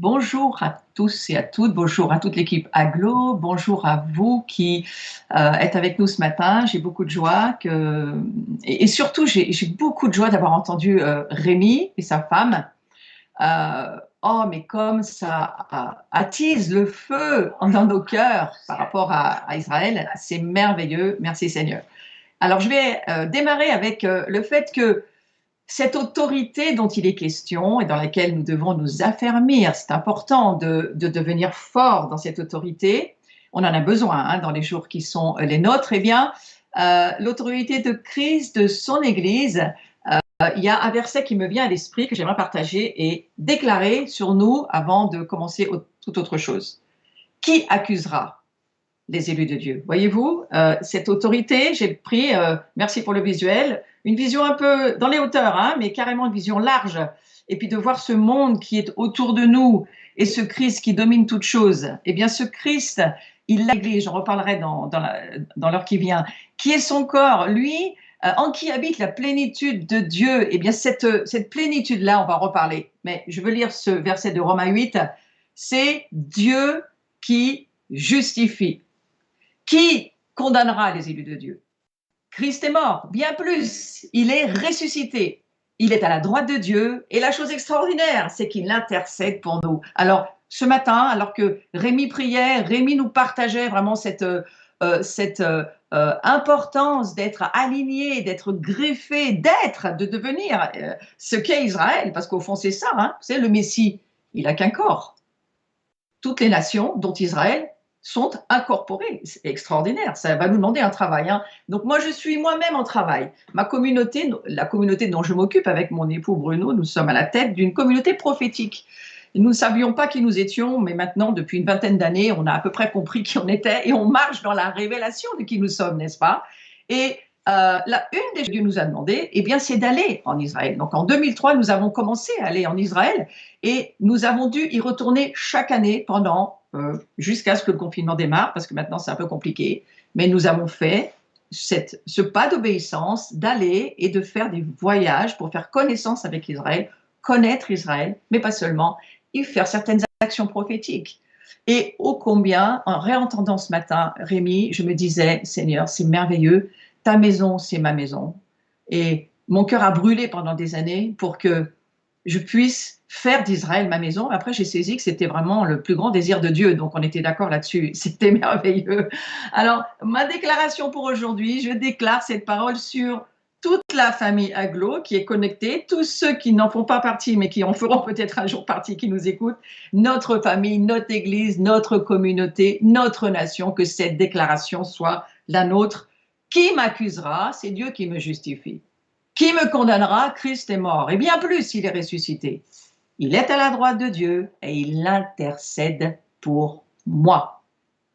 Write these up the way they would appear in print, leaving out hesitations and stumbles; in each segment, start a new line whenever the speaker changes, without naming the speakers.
Bonjour à tous et à toutes, bonjour à toute l'équipe Aglo, bonjour à vous qui êtes avec nous ce matin. J'ai beaucoup de joie et surtout j'ai beaucoup de joie d'avoir entendu Rémi et sa femme. Oh, mais comme ça attise le feu dans nos cœurs par rapport à Israël, c'est merveilleux. Merci Seigneur. Alors je vais démarrer avec le fait que cette autorité dont il est question et dans laquelle nous devons nous affermir, c'est important de devenir fort dans cette autorité. On en a besoin dans les jours qui sont les nôtres. Eh bien, l'autorité de Christ, de son Église, il y a un verset qui me vient à l'esprit que j'aimerais partager et déclarer sur nous avant de commencer toute autre chose. Qui accusera les élus de Dieu? Voyez-vous, cette autorité, j'ai pris, merci pour le visuel, une vision un peu dans les hauteurs, mais carrément une vision large. Et puis de voir ce monde qui est autour de nous et ce Christ qui domine toute chose. Eh bien, ce Christ, il l'a l'Église, j'en reparlerai dans l'heure qui vient, qui est son corps, lui, en qui habite la plénitude de Dieu. Eh bien, cette plénitude-là, on va en reparler. Mais je veux lire ce verset de Romains 8. C'est Dieu qui justifie. Qui condamnera les élus de Dieu? Christ est mort, bien plus, il est ressuscité. Il est à la droite de Dieu et la chose extraordinaire, c'est qu'il intercède pour nous. Alors, ce matin, alors que Rémi priait, Rémi nous partageait vraiment cette importance d'être aligné, d'être greffé, de devenir ce qu'est Israël, parce qu'au fond, c'est ça, c'est le Messie. Il n'a qu'un corps. Toutes les nations, dont Israël, sont incorporées. C'est extraordinaire, ça va nous demander un travail. Donc moi, je suis moi-même en travail. Ma communauté, la communauté dont je m'occupe avec mon époux Bruno, nous sommes à la tête d'une communauté prophétique. Nous ne savions pas qui nous étions, mais maintenant, depuis une vingtaine d'années, on a à peu près compris qui on était et on marche dans la révélation de qui nous sommes, n'est-ce pas? Et une des choses que Dieu nous a demandé, eh bien, c'est d'aller en Israël. Donc en 2003, nous avons commencé à aller en Israël et nous avons dû y retourner chaque année pendant jusqu'à ce que le confinement démarre, parce que maintenant c'est un peu compliqué. Mais nous avons fait ce pas d'obéissance, d'aller et de faire des voyages pour faire connaissance avec Israël, connaître Israël, mais pas seulement, et faire certaines actions prophétiques. Et ô combien, en réentendant ce matin Rémi, je me disais, Seigneur, c'est merveilleux, ta maison, c'est ma maison. Et mon cœur a brûlé pendant des années pour que je puisse faire d'Israël ma maison. Après, j'ai saisi que c'était vraiment le plus grand désir de Dieu, donc on était d'accord là-dessus. C'était merveilleux. Alors, ma déclaration pour aujourd'hui, je déclare cette parole sur toute la famille Aglo qui est connectée, tous ceux qui n'en font pas partie, mais qui en feront peut-être un jour partie, qui nous écoutent, notre famille, notre Église, notre communauté, notre nation, que cette déclaration soit la nôtre. Qui m'accusera? C'est Dieu qui me justifie. Qui me condamnera? Christ est mort. Et bien plus, il est ressuscité. Il est à la droite de Dieu et il intercède pour moi.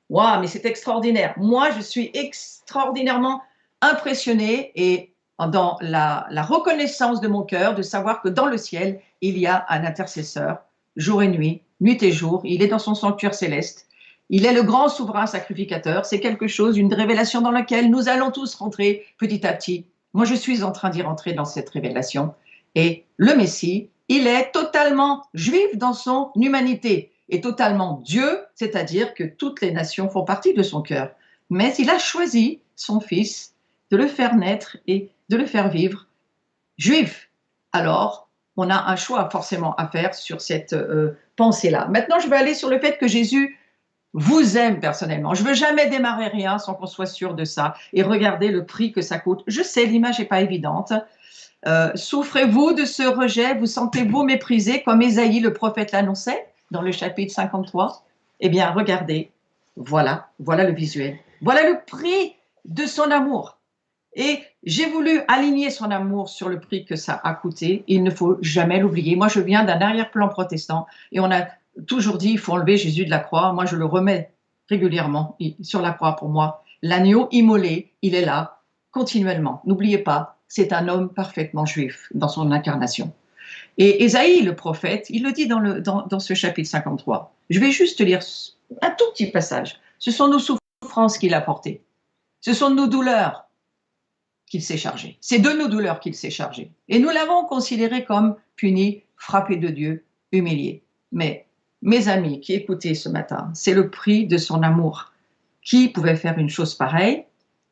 Waouh, mais c'est extraordinaire. Moi, je suis extraordinairement impressionnée et dans la reconnaissance de mon cœur de savoir que dans le ciel, il y a un intercesseur, jour et nuit, nuit et jour. Il est dans son sanctuaire céleste. Il est le grand souverain sacrificateur. C'est quelque chose, une révélation dans laquelle nous allons tous rentrer petit à petit. Moi, je suis en train d'y rentrer dans cette révélation. Et le Messie, il est totalement juif dans son humanité et totalement Dieu, c'est-à-dire que toutes les nations font partie de son cœur. Mais il a choisi son fils de le faire naître et de le faire vivre juif. Alors, on a un choix forcément à faire sur cette pensée-là. Maintenant, je vais aller sur le fait que Jésus vous aime personnellement. Je ne veux jamais démarrer rien sans qu'on soit sûr de ça. Et regardez le prix que ça coûte. Je sais, l'image n'est pas évidente. Souffrez-vous de ce rejet? Vous sentez-vous méprisé comme Ésaïe le prophète l'annonçait dans le chapitre 53? Eh bien, regardez, voilà le visuel. Voilà le prix de son amour. Et j'ai voulu aligner son amour sur le prix que ça a coûté. Il ne faut jamais l'oublier. Moi, je viens d'un arrière-plan protestant et on a toujours dit il faut enlever Jésus de la croix. Moi, je le remets régulièrement sur la croix pour moi. L'agneau immolé, il est là continuellement. N'oubliez pas, c'est un homme parfaitement juif dans son incarnation. Et Ésaïe, le prophète, il le dit dans ce chapitre 53. Je vais juste lire un tout petit passage. Ce sont nos souffrances qu'il a portées. Ce sont nos douleurs qu'il s'est chargé. C'est de nos douleurs qu'il s'est chargé. Et nous l'avons considéré comme puni, frappé de Dieu, humilié. Mais mes amis qui écoutaient ce matin, c'est le prix de son amour. Qui pouvait faire une chose pareille,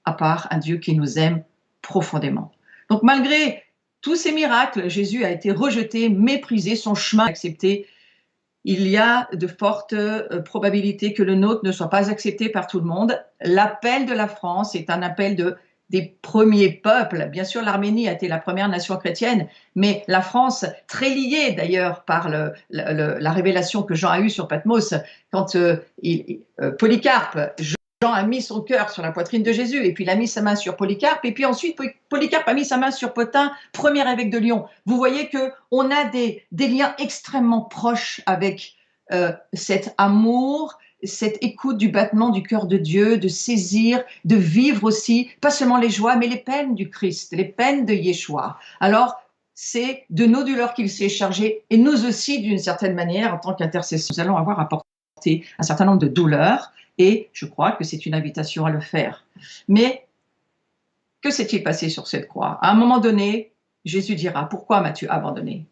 à part un Dieu qui nous aime profondément? Donc malgré tous ces miracles, Jésus a été rejeté, méprisé, son chemin accepté. Il y a de fortes probabilités que le nôtre ne soit pas accepté par tout le monde. L'appel de la France est un appel des premiers peuples. Bien sûr, l'Arménie a été la première nation chrétienne, mais la France, très liée d'ailleurs par la révélation que Jean a eue sur Patmos, quand Polycarpe, Jean a mis son cœur sur la poitrine de Jésus, et puis il a mis sa main sur Polycarpe, et puis ensuite Polycarpe a mis sa main sur Pothin, premier évêque de Lyon. Vous voyez qu'on a des liens extrêmement proches avec cet amour, cette écoute du battement du cœur de Dieu, de saisir, de vivre aussi, pas seulement les joies, mais les peines du Christ, les peines de Yeshua. Alors, c'est de nos douleurs qu'il s'est chargé, et nous aussi, d'une certaine manière, en tant qu'intercesseurs, nous allons avoir à porter un certain nombre de douleurs, et je crois que c'est une invitation à le faire. Mais que s'est-il passé sur cette croix? À un moment donné, Jésus dira, pourquoi m'as-tu abandonné?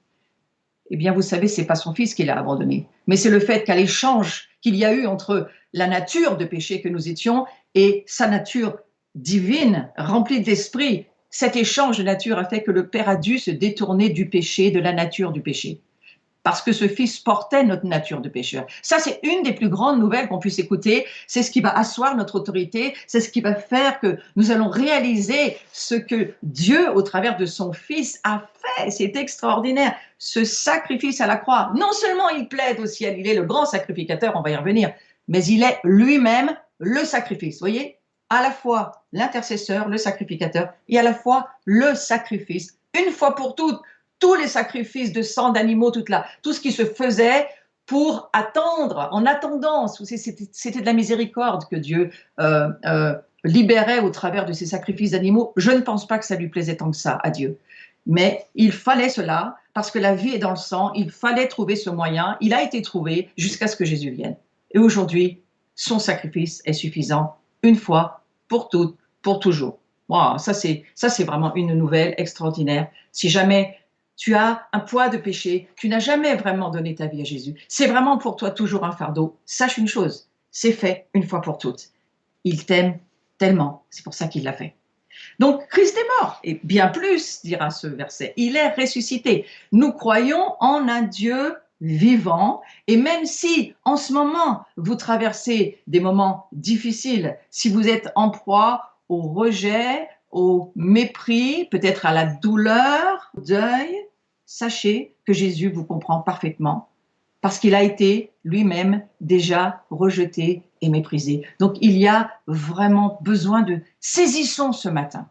Eh bien, vous savez, ce n'est pas son fils qui l'a abandonné, mais c'est le fait qu'à l'échange qu'il y a eu entre la nature de péché que nous étions et sa nature divine, remplie d'esprit, cet échange de nature a fait que le Père a dû se détourner du péché, de la nature du péché. Parce que ce Fils portait notre nature de pécheur. Ça, c'est une des plus grandes nouvelles qu'on puisse écouter. C'est ce qui va asseoir notre autorité. C'est ce qui va faire que nous allons réaliser ce que Dieu, au travers de son Fils, a fait. C'est extraordinaire. Ce sacrifice à la croix. Non seulement il plaide au ciel, il est le grand sacrificateur, on va y revenir, mais il est lui-même le sacrifice. Vous voyez, à la fois l'intercesseur, le sacrificateur, et à la fois le sacrifice, une fois pour toutes. Tous les sacrifices de sang d'animaux, tout ce qui se faisait pour attendre, en attendant, c'était de la miséricorde que Dieu libérait au travers de ces sacrifices d'animaux. Je ne pense pas que ça lui plaisait tant que ça à Dieu. Mais il fallait cela, parce que la vie est dans le sang, il fallait trouver ce moyen, il a été trouvé jusqu'à ce que Jésus vienne. Et aujourd'hui, son sacrifice est suffisant, une fois, pour toutes, pour toujours. Wow, ça c'est vraiment une nouvelle extraordinaire. Si jamais tu as un poids de péché, tu n'as jamais vraiment donné ta vie à Jésus, c'est vraiment pour toi toujours un fardeau, sache une chose, c'est fait une fois pour toutes. Il t'aime tellement, c'est pour ça qu'il l'a fait. Donc Christ est mort, et bien plus, dira ce verset, il est ressuscité. Nous croyons en un Dieu vivant, et même si en ce moment vous traversez des moments difficiles, si vous êtes en proie au rejet, au mépris, peut-être à la douleur, au deuil, sachez que Jésus vous comprend parfaitement parce qu'il a été lui-même déjà rejeté et méprisé. Donc il y a vraiment besoin de saisissons ce matin.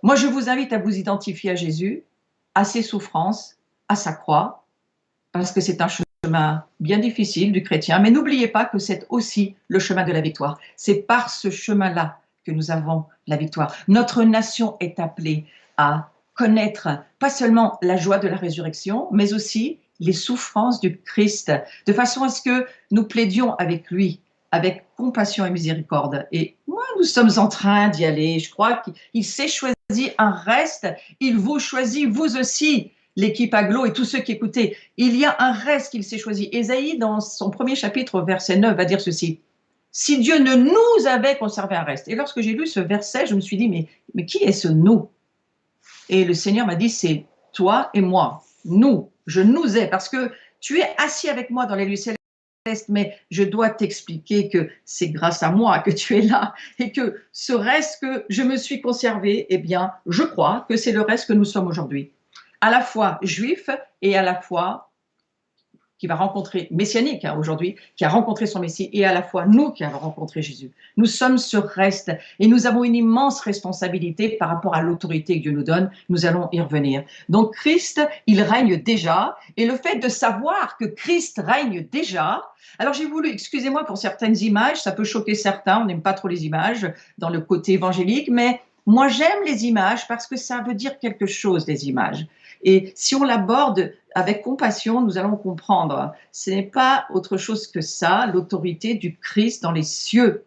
Moi, je vous invite à vous identifier à Jésus, à ses souffrances, à sa croix, parce que c'est un chemin bien difficile du chrétien, mais n'oubliez pas que c'est aussi le chemin de la victoire. C'est par ce chemin-là que nous avons la victoire. Notre nation est appelée à connaître pas seulement la joie de la résurrection, mais aussi les souffrances du Christ, de façon à ce que nous plaidions avec lui, avec compassion et miséricorde. Et moi, nous sommes en train d'y aller. Je crois qu'il s'est choisi un reste, il vous choisit, vous aussi, l'équipe Aglo et tous ceux qui écoutaient. Il y a un reste qu'il s'est choisi. Ésaïe, dans son premier chapitre, verset 9, va dire ceci. Si Dieu ne nous avait conservé un reste. Et lorsque j'ai lu ce verset, je me suis dit, mais qui est ce nous? Et le Seigneur m'a dit, c'est toi et moi, nous, je nous ai, parce que tu es assis avec moi dans les lieux célestes, mais je dois t'expliquer que c'est grâce à moi que tu es là, et que ce reste que je me suis conservé, eh bien, je crois que c'est le reste que nous sommes aujourd'hui, à la fois juif et à la fois qui va rencontrer, messianique aujourd'hui, qui a rencontré son Messie, et à la fois nous qui avons rencontré Jésus. Nous sommes ce reste, et nous avons une immense responsabilité par rapport à l'autorité que Dieu nous donne. Nous allons y revenir. Donc Christ, il règne déjà, et le fait de savoir que Christ règne déjà, alors j'ai voulu, excusez-moi pour certaines images, ça peut choquer certains, on n'aime pas trop les images dans le côté évangélique, mais moi j'aime les images parce que ça veut dire quelque chose, les images. Et si on l'aborde avec compassion, nous allons comprendre. Ce n'est pas autre chose que ça, l'autorité du Christ dans les cieux.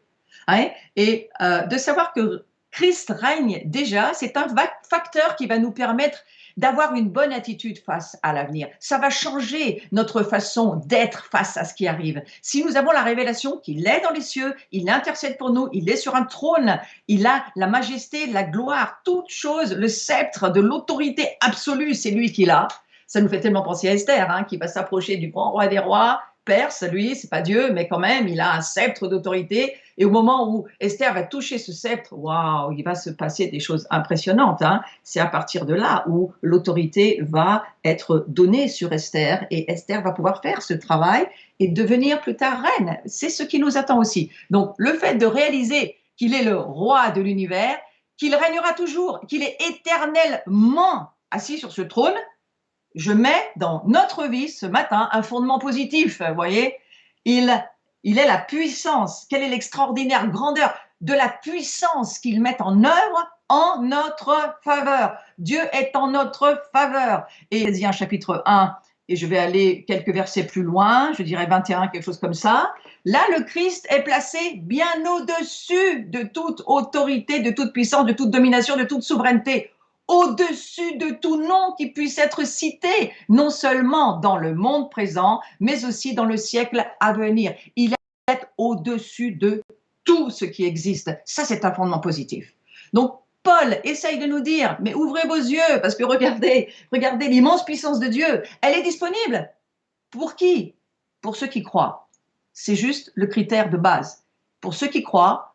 Hein? Et de savoir que Christ règne déjà, c'est un facteur qui va nous permettre d'avoir une bonne attitude face à l'avenir. Ça va changer notre façon d'être face à ce qui arrive. Si nous avons la révélation qu'il est dans les cieux, il intercède pour nous, il est sur un trône, il a la majesté, la gloire, toute chose, le sceptre de l'autorité absolue, c'est lui qui l'a. Ça nous fait tellement penser à Esther, hein, qui va s'approcher du grand roi des rois, perse, lui, c'est pas Dieu, mais quand même, il a un sceptre d'autorité. Et au moment où Esther va toucher ce sceptre, waouh, il va se passer des choses impressionnantes. Hein. C'est à partir de là où l'autorité va être donnée sur Esther et Esther va pouvoir faire ce travail et devenir plus tard reine. C'est ce qui nous attend aussi. Donc, le fait de réaliser qu'il est le roi de l'univers, qu'il régnera toujours, qu'il est éternellement assis sur ce trône, je mets dans notre vie ce matin un fondement positif, vous voyez. Il est la puissance. Quelle est l'extraordinaire grandeur de la puissance qu'il met en œuvre en notre faveur. Dieu est en notre faveur. Et Éphésiens chapitre 1, et je vais aller quelques versets plus loin, je dirais 21, quelque chose comme ça. Là, le Christ est placé bien au-dessus de toute autorité, de toute puissance, de toute domination, de toute souveraineté, au-dessus de tout nom qui puisse être cité, non seulement dans le monde présent, mais aussi dans le siècle à venir. Il est au-dessus de tout ce qui existe. Ça, c'est un fondement positif. Donc, Paul essaye de nous dire, mais ouvrez vos yeux, parce que regardez l'immense puissance de Dieu. Elle est disponible. Pour qui? Pour ceux qui croient. C'est juste le critère de base. Pour ceux qui croient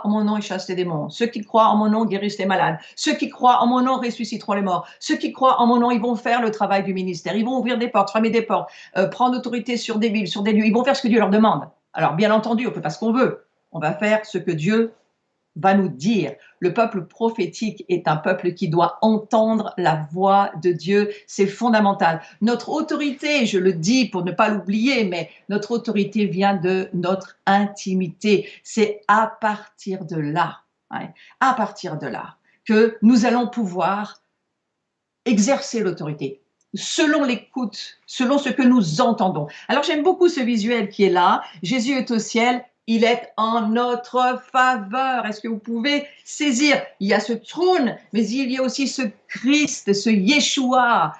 en mon nom, ils chassent les démons. Ceux qui croient en mon nom guérissent les malades. Ceux qui croient en mon nom ressusciteront les morts. Ceux qui croient en mon nom, ils vont faire le travail du ministère. Ils vont ouvrir des portes, fermer des portes, prendre autorité sur des villes, sur des lieux. Ils vont faire ce que Dieu leur demande. Alors, bien entendu, on ne fait pas ce qu'on veut. On va faire ce que Dieu va nous dire. Le peuple prophétique est un peuple qui doit entendre la voix de Dieu. C'est fondamental. Notre autorité, je le dis pour ne pas l'oublier, mais notre autorité vient de notre intimité. C'est à partir de là, à partir de là, que nous allons pouvoir exercer l'autorité selon l'écoute, selon ce que nous entendons. Alors j'aime beaucoup ce visuel qui est là. Jésus est au ciel. Il est en notre faveur. Est-ce que vous pouvez saisir? Il y a ce trône, mais il y a aussi ce Christ, ce Yeshua,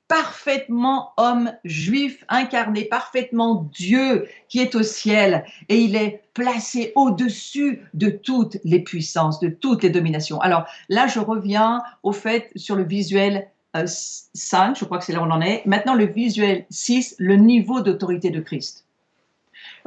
parfaitement homme juif incarné, parfaitement Dieu qui est au ciel. Et il est placé au-dessus de toutes les puissances, de toutes les dominations. Alors là, je reviens au fait sur le visuel 5, je crois que c'est là où on en est. Maintenant, le visuel 6, le niveau d'autorité de Christ.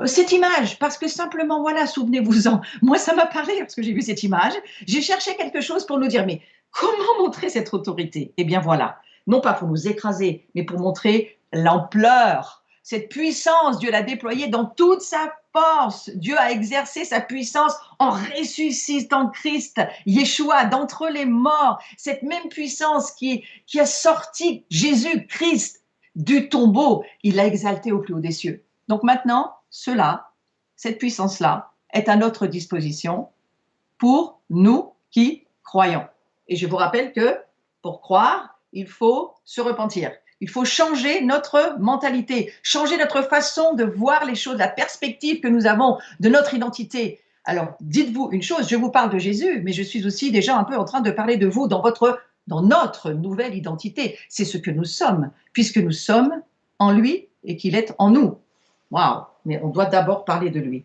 Cette image, parce que simplement, voilà, souvenez-vous-en, moi ça m'a parlé lorsque j'ai vu cette image, j'ai cherché quelque chose pour nous dire, mais comment montrer cette autorité? Eh bien voilà, non pas pour nous écraser, mais pour montrer l'ampleur, cette puissance, Dieu l'a déployée dans toute sa force, Dieu a exercé sa puissance en ressuscitant Christ, Yeshua, d'entre les morts, cette même puissance qui a sorti Jésus-Christ du tombeau, il l'a exalté au plus haut des cieux. Donc maintenant, cette puissance-là, est à notre disposition pour nous qui croyons. Et je vous rappelle que pour croire, il faut se repentir. Il faut changer notre mentalité, changer notre façon de voir les choses, la perspective que nous avons de notre identité. Alors, dites-vous une chose, je vous parle de Jésus, mais je suis aussi déjà un peu en train de parler de vous dans notre nouvelle identité. C'est ce que nous sommes, puisque nous sommes en lui et qu'il est en nous. Waouh! Mais on doit d'abord parler de lui.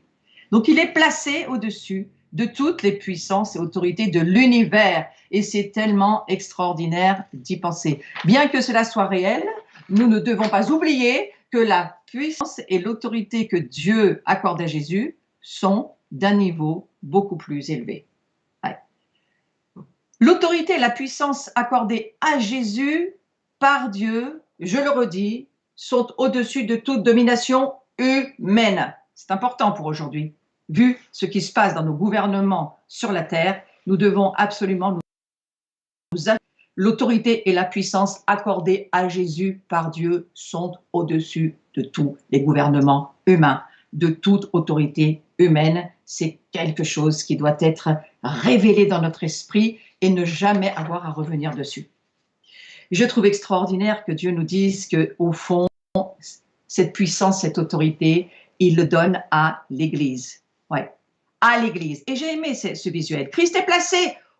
Donc, il est placé au-dessus de toutes les puissances et autorités de l'univers. Et c'est tellement extraordinaire d'y penser. Bien que cela soit réel, nous ne devons pas oublier que la puissance et l'autorité que Dieu accorde à Jésus sont d'un niveau beaucoup plus élevé. Ouais. L'autorité et la puissance accordées à Jésus par Dieu, je le redis, sont au-dessus de toute domination humaine. C'est important pour aujourd'hui. Vu ce qui se passe dans nos gouvernements sur la terre, nous devons absolument l'autorité et la puissance accordées à Jésus par Dieu sont au-dessus de tous les gouvernements humains, de toute autorité humaine. C'est quelque chose qui doit être révélé dans notre esprit et ne jamais avoir à revenir dessus. Je trouve extraordinaire que Dieu nous dise qu'au fond, cette puissance, cette autorité, il le donne à l'Église. À l'Église. Et j'ai aimé ce visuel. Christ est placé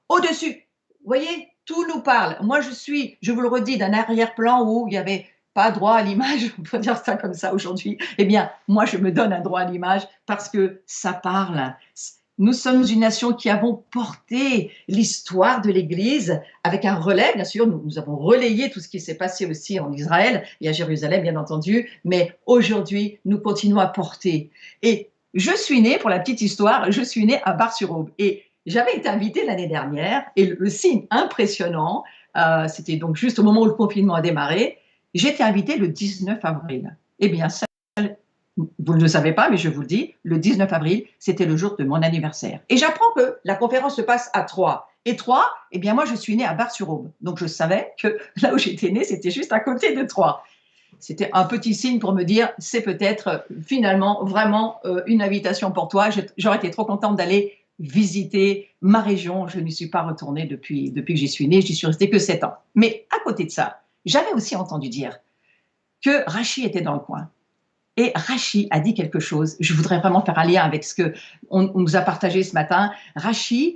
au-dessus. Vous voyez, tout nous parle. Moi, je vous le redis, d'un arrière-plan où il n'y avait pas droit à l'image, on peut dire ça comme ça aujourd'hui. Eh bien, moi, je me donne un droit à l'image parce que ça parle. Nous sommes une nation qui avons porté l'histoire de l'Église avec un relais, bien sûr, nous avons relayé tout ce qui s'est passé aussi en Israël et à Jérusalem, bien entendu, mais aujourd'hui, nous continuons à porter. Et je suis née, pour la petite histoire, je suis née à Bar-sur-Aube. Et j'avais été invitée l'année dernière, et le signe impressionnant, c'était donc juste au moment où le confinement a démarré, j'étais invitée le 19 avril. Eh bien, ça, vous ne le savez pas, mais je vous le dis, le 19 avril, c'était le jour de mon anniversaire. Et j'apprends que la conférence se passe à Troyes. Et Troyes, eh bien moi, je suis née à Bar-sur-Aube. Donc, je savais que là où j'étais née, c'était juste à côté de Troyes. C'était un petit signe pour me dire, c'est peut-être finalement vraiment une invitation pour toi. J'aurais été trop contente d'aller visiter ma région. Je n'y suis pas retournée depuis que j'y suis née. J'y suis restée que 7 ans. Mais à côté de ça, j'avais aussi entendu dire que Rachid était dans le coin. Et Rachid a dit quelque chose. Je voudrais vraiment faire un lien avec ce qu'on nous a partagé ce matin. Rachid,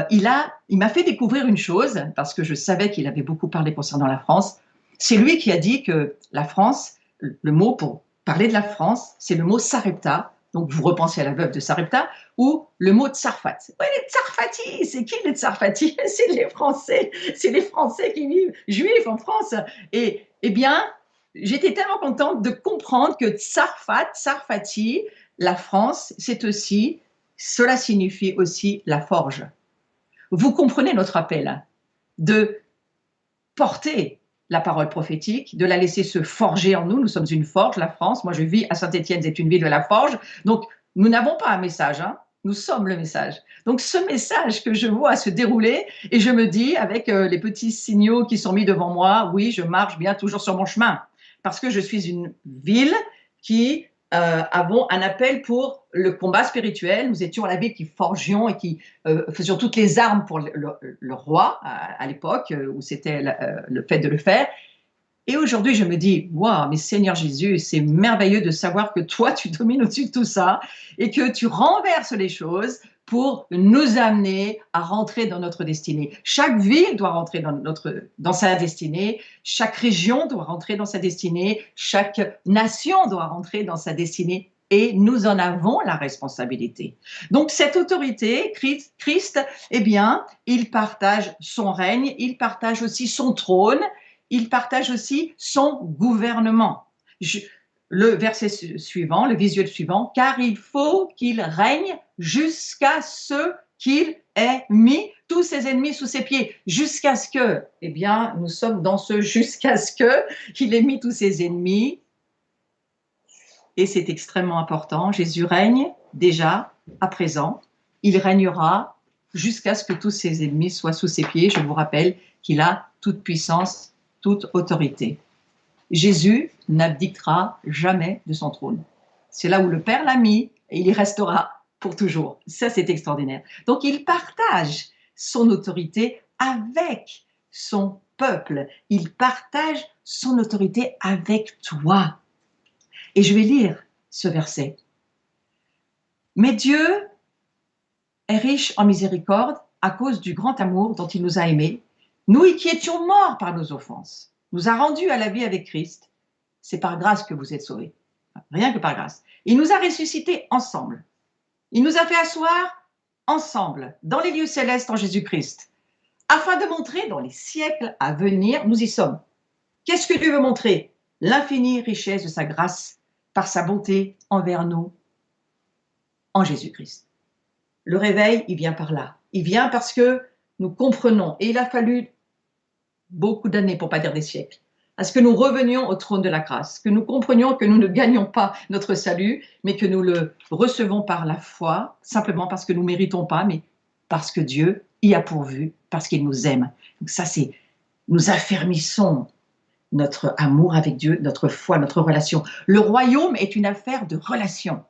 il m'a fait découvrir une chose, parce que je savais qu'il avait beaucoup parlé concernant la France. C'est lui qui a dit que la France, le mot pour parler de la France, c'est le mot Sarepta. Donc vous repensez à la veuve de Sarepta, ou le mot Tsarfat. Oui, les Tsarfatis, c'est qui les Tsarfatis? C'est les Français qui vivent juifs en France. Et eh bien, j'étais tellement contente de comprendre que Tsarfati, la France, cela signifie aussi la forge. Vous comprenez notre appel de porter la parole prophétique, de la laisser se forger en nous. Nous sommes une forge, la France. Moi, je vis à Saint-Étienne, c'est une ville de la forge. Donc, nous n'avons pas un message, hein. Nous sommes le message. Donc, ce message que je vois se dérouler, et je me dis, avec les petits signaux qui sont mis devant moi, oui, je marche bien toujours sur mon chemin. Parce que je suis une ville qui avons un appel pour le combat spirituel. Nous étions la ville qui forgions et qui faisions toutes les armes pour le roi à l'époque où c'était le fait de le faire. Et aujourd'hui, je me dis, waouh, mais Seigneur Jésus, c'est merveilleux de savoir que toi, tu domines au-dessus de tout ça et que tu renverses les choses pour nous amener à rentrer dans notre destinée. Chaque ville doit rentrer dans sa destinée, chaque région doit rentrer dans sa destinée, chaque nation doit rentrer dans sa destinée et nous en avons la responsabilité. Donc cette autorité, Christ, eh bien, il partage son règne, il partage aussi son trône, il partage aussi son gouvernement. Le verset suivant, le visuel suivant, car il faut qu'il règne jusqu'à ce qu'il ait mis tous ses ennemis sous ses pieds. Jusqu'à ce que, eh bien, nous sommes dans ce jusqu'à ce que qu'il ait mis tous ses ennemis. Et c'est extrêmement important. Jésus règne déjà à présent. Il régnera jusqu'à ce que tous ses ennemis soient sous ses pieds. Je vous rappelle qu'il a toute puissance, toute autorité. Jésus n'abdiquera jamais de son trône. C'est là où le Père l'a mis et il y restera pour toujours. Ça, c'est extraordinaire. Donc, il partage son autorité avec son peuple. Il partage son autorité avec toi. Et je vais lire ce verset. Mais Dieu est riche en miséricorde à cause du grand amour dont il nous a aimés. Nous qui étions morts par nos offenses, nous a rendus à la vie avec Christ. C'est par grâce que vous êtes sauvés. Rien que par grâce. Il nous a ressuscités ensemble. Il nous a fait asseoir ensemble dans les lieux célestes en Jésus-Christ, afin de montrer dans les siècles à venir, nous y sommes. Qu'est-ce que Dieu veut montrer? L'infinie richesse de sa grâce par sa bonté envers nous en Jésus-Christ. Le réveil, il vient par là. Il vient parce que nous comprenons, et il a fallu beaucoup d'années, pour ne pas dire des siècles, à ce que nous revenions au trône de la grâce, que nous comprenions que nous ne gagnons pas notre salut, mais que nous le recevons par la foi, simplement parce que nous ne méritons pas, mais parce que Dieu y a pourvu, parce qu'il nous aime. Donc ça, c'est, nous affermissons notre amour avec Dieu, notre foi, notre relation. Le royaume est une affaire de relation.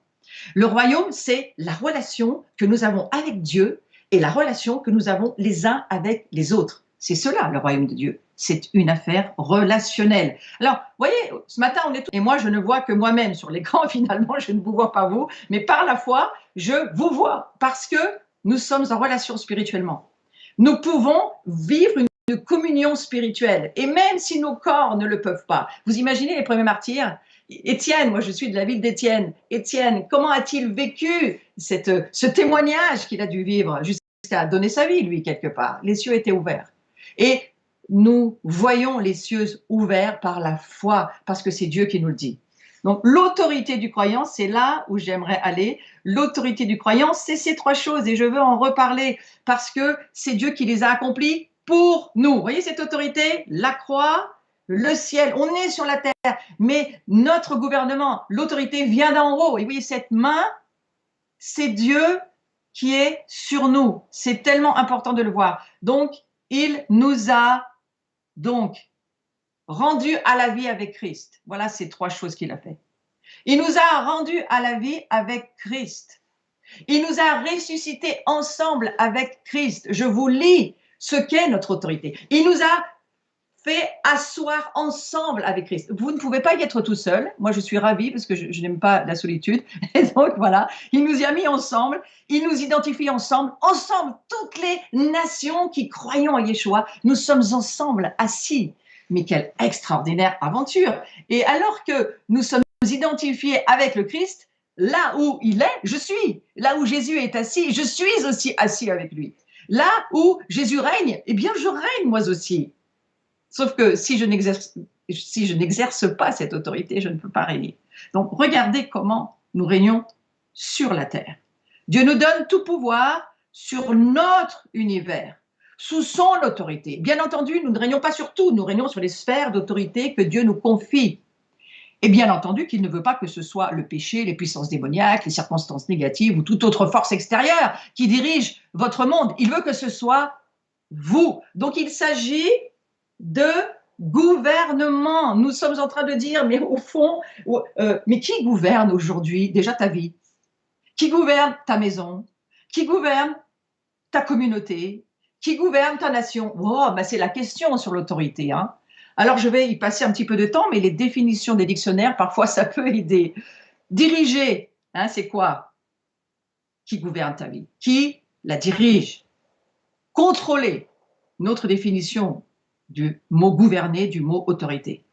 Le royaume, c'est la relation que nous avons avec Dieu et la relation que nous avons les uns avec les autres. C'est cela, le royaume de Dieu. C'est une affaire relationnelle. Alors, vous voyez, ce matin, on est... Et moi, je ne vois que moi-même sur l'écran, finalement, je ne vous vois pas vous, mais par la foi, je vous vois, parce que nous sommes en relation spirituellement. Nous pouvons vivre une communion spirituelle. Et même si nos corps ne le peuvent pas, vous imaginez les premiers martyrs? Étienne, moi je suis de la ville d'Étienne. Étienne, comment a-t-il vécu ce témoignage qu'il a dû vivre jusqu'à donner sa vie, lui, quelque part? Les cieux étaient ouverts. Et nous voyons les cieux ouverts par la foi, parce que c'est Dieu qui nous le dit. Donc l'autorité du croyant, c'est là où j'aimerais aller. L'autorité du croyant, c'est ces trois choses, et je veux en reparler, parce que c'est Dieu qui les a accomplies pour nous. Vous voyez cette autorité? La croix, le ciel, on est sur la terre, mais notre gouvernement, l'autorité vient d'en haut. Et vous voyez, cette main, c'est Dieu qui est sur nous. C'est tellement important de le voir. Donc, il nous a donc rendus à la vie avec Christ. Voilà ces trois choses qu'il a fait. Il nous a rendus à la vie avec Christ. Il nous a ressuscités ensemble avec Christ. Je vous lis ce qu'est notre autorité. Il nous a fait asseoir ensemble avec Christ. Vous ne pouvez pas y être tout seul. Moi, je suis ravie parce que je n'aime pas la solitude. Et donc, voilà, il nous y a mis ensemble. Il nous identifie ensemble. Ensemble, toutes les nations qui croyons à Yeshua, nous sommes ensemble assis. Mais quelle extraordinaire aventure! Et alors que nous sommes identifiés avec le Christ, là où il est, je suis. Là où Jésus est assis, je suis aussi assis avec lui. Là où Jésus règne, eh bien, je règne moi aussi. Sauf que si je n'exerce pas cette autorité, je ne peux pas régner. Donc, regardez comment nous régnons sur la terre. Dieu nous donne tout pouvoir sur notre univers, sous son autorité. Bien entendu, nous ne régnons pas sur tout, nous régnons sur les sphères d'autorité que Dieu nous confie. Et bien entendu qu'il ne veut pas que ce soit le péché, les puissances démoniaques, les circonstances négatives ou toute autre force extérieure qui dirige votre monde. Il veut que ce soit vous. Donc, il s'agit de gouvernement. Nous sommes en train de dire, mais au fond, mais qui gouverne aujourd'hui déjà ta vie? Qui gouverne ta maison? Qui gouverne ta communauté? Qui gouverne ta nation? Oh, ben c'est la question sur l'autorité. Hein. Alors, je vais y passer un petit peu de temps, mais les définitions des dictionnaires, parfois, ça peut aider. Diriger, hein, c'est quoi? Qui gouverne ta vie? Qui la dirige? Contrôler, une autre définition du mot gouverner, du mot autorité.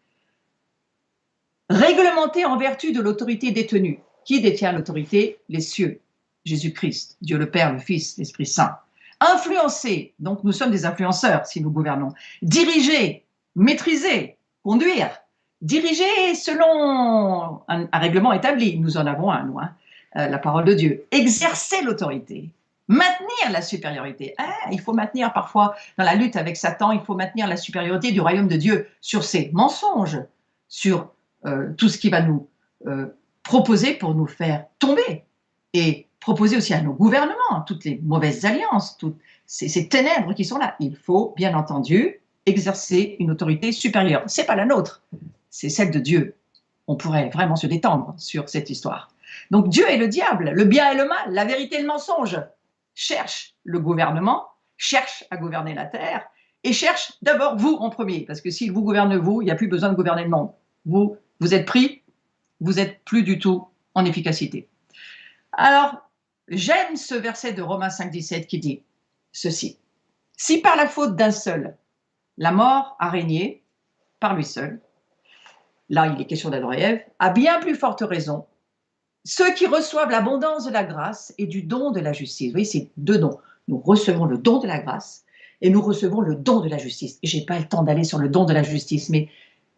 Réglementer en vertu de l'autorité détenue. Qui détient l'autorité? Les cieux. Jésus-Christ, Dieu le Père, le Fils, l'Esprit Saint. Influencer, donc nous sommes des influenceurs si nous gouvernons. Diriger, maîtriser, conduire. Diriger selon un règlement établi. Nous en avons un, nous, hein, la parole de Dieu. Exercer l'autorité. Maintenir la supériorité. Il faut maintenir parfois, dans la lutte avec Satan, il faut maintenir la supériorité du royaume de Dieu sur ses mensonges, sur tout ce qui va nous proposer pour nous faire tomber. Et proposer aussi à nos gouvernements, toutes les mauvaises alliances, toutes ces ténèbres qui sont là. Il faut, bien entendu, exercer une autorité supérieure. Ce n'est pas la nôtre, c'est celle de Dieu. On pourrait vraiment se détendre sur cette histoire. Donc Dieu est le diable, le bien et le mal, la vérité et le mensonge. Cherche le gouvernement, cherche à gouverner la terre et cherche d'abord vous en premier. Parce que s'il vous gouverne vous, il n'y a plus besoin de gouverner le monde. Vous êtes pris, vous n'êtes plus du tout en efficacité. Alors, j'aime ce verset de Romains 5, 17 qui dit ceci. Si par la faute d'un seul, la mort a régné par lui seul, là il est question d'Adam et Ève, à bien plus forte raison, ceux qui reçoivent l'abondance de la grâce et du don de la justice. Vous voyez, c'est deux dons. Nous recevons le don de la grâce et nous recevons le don de la justice. Et je n'ai pas le temps d'aller sur le don de la justice, mais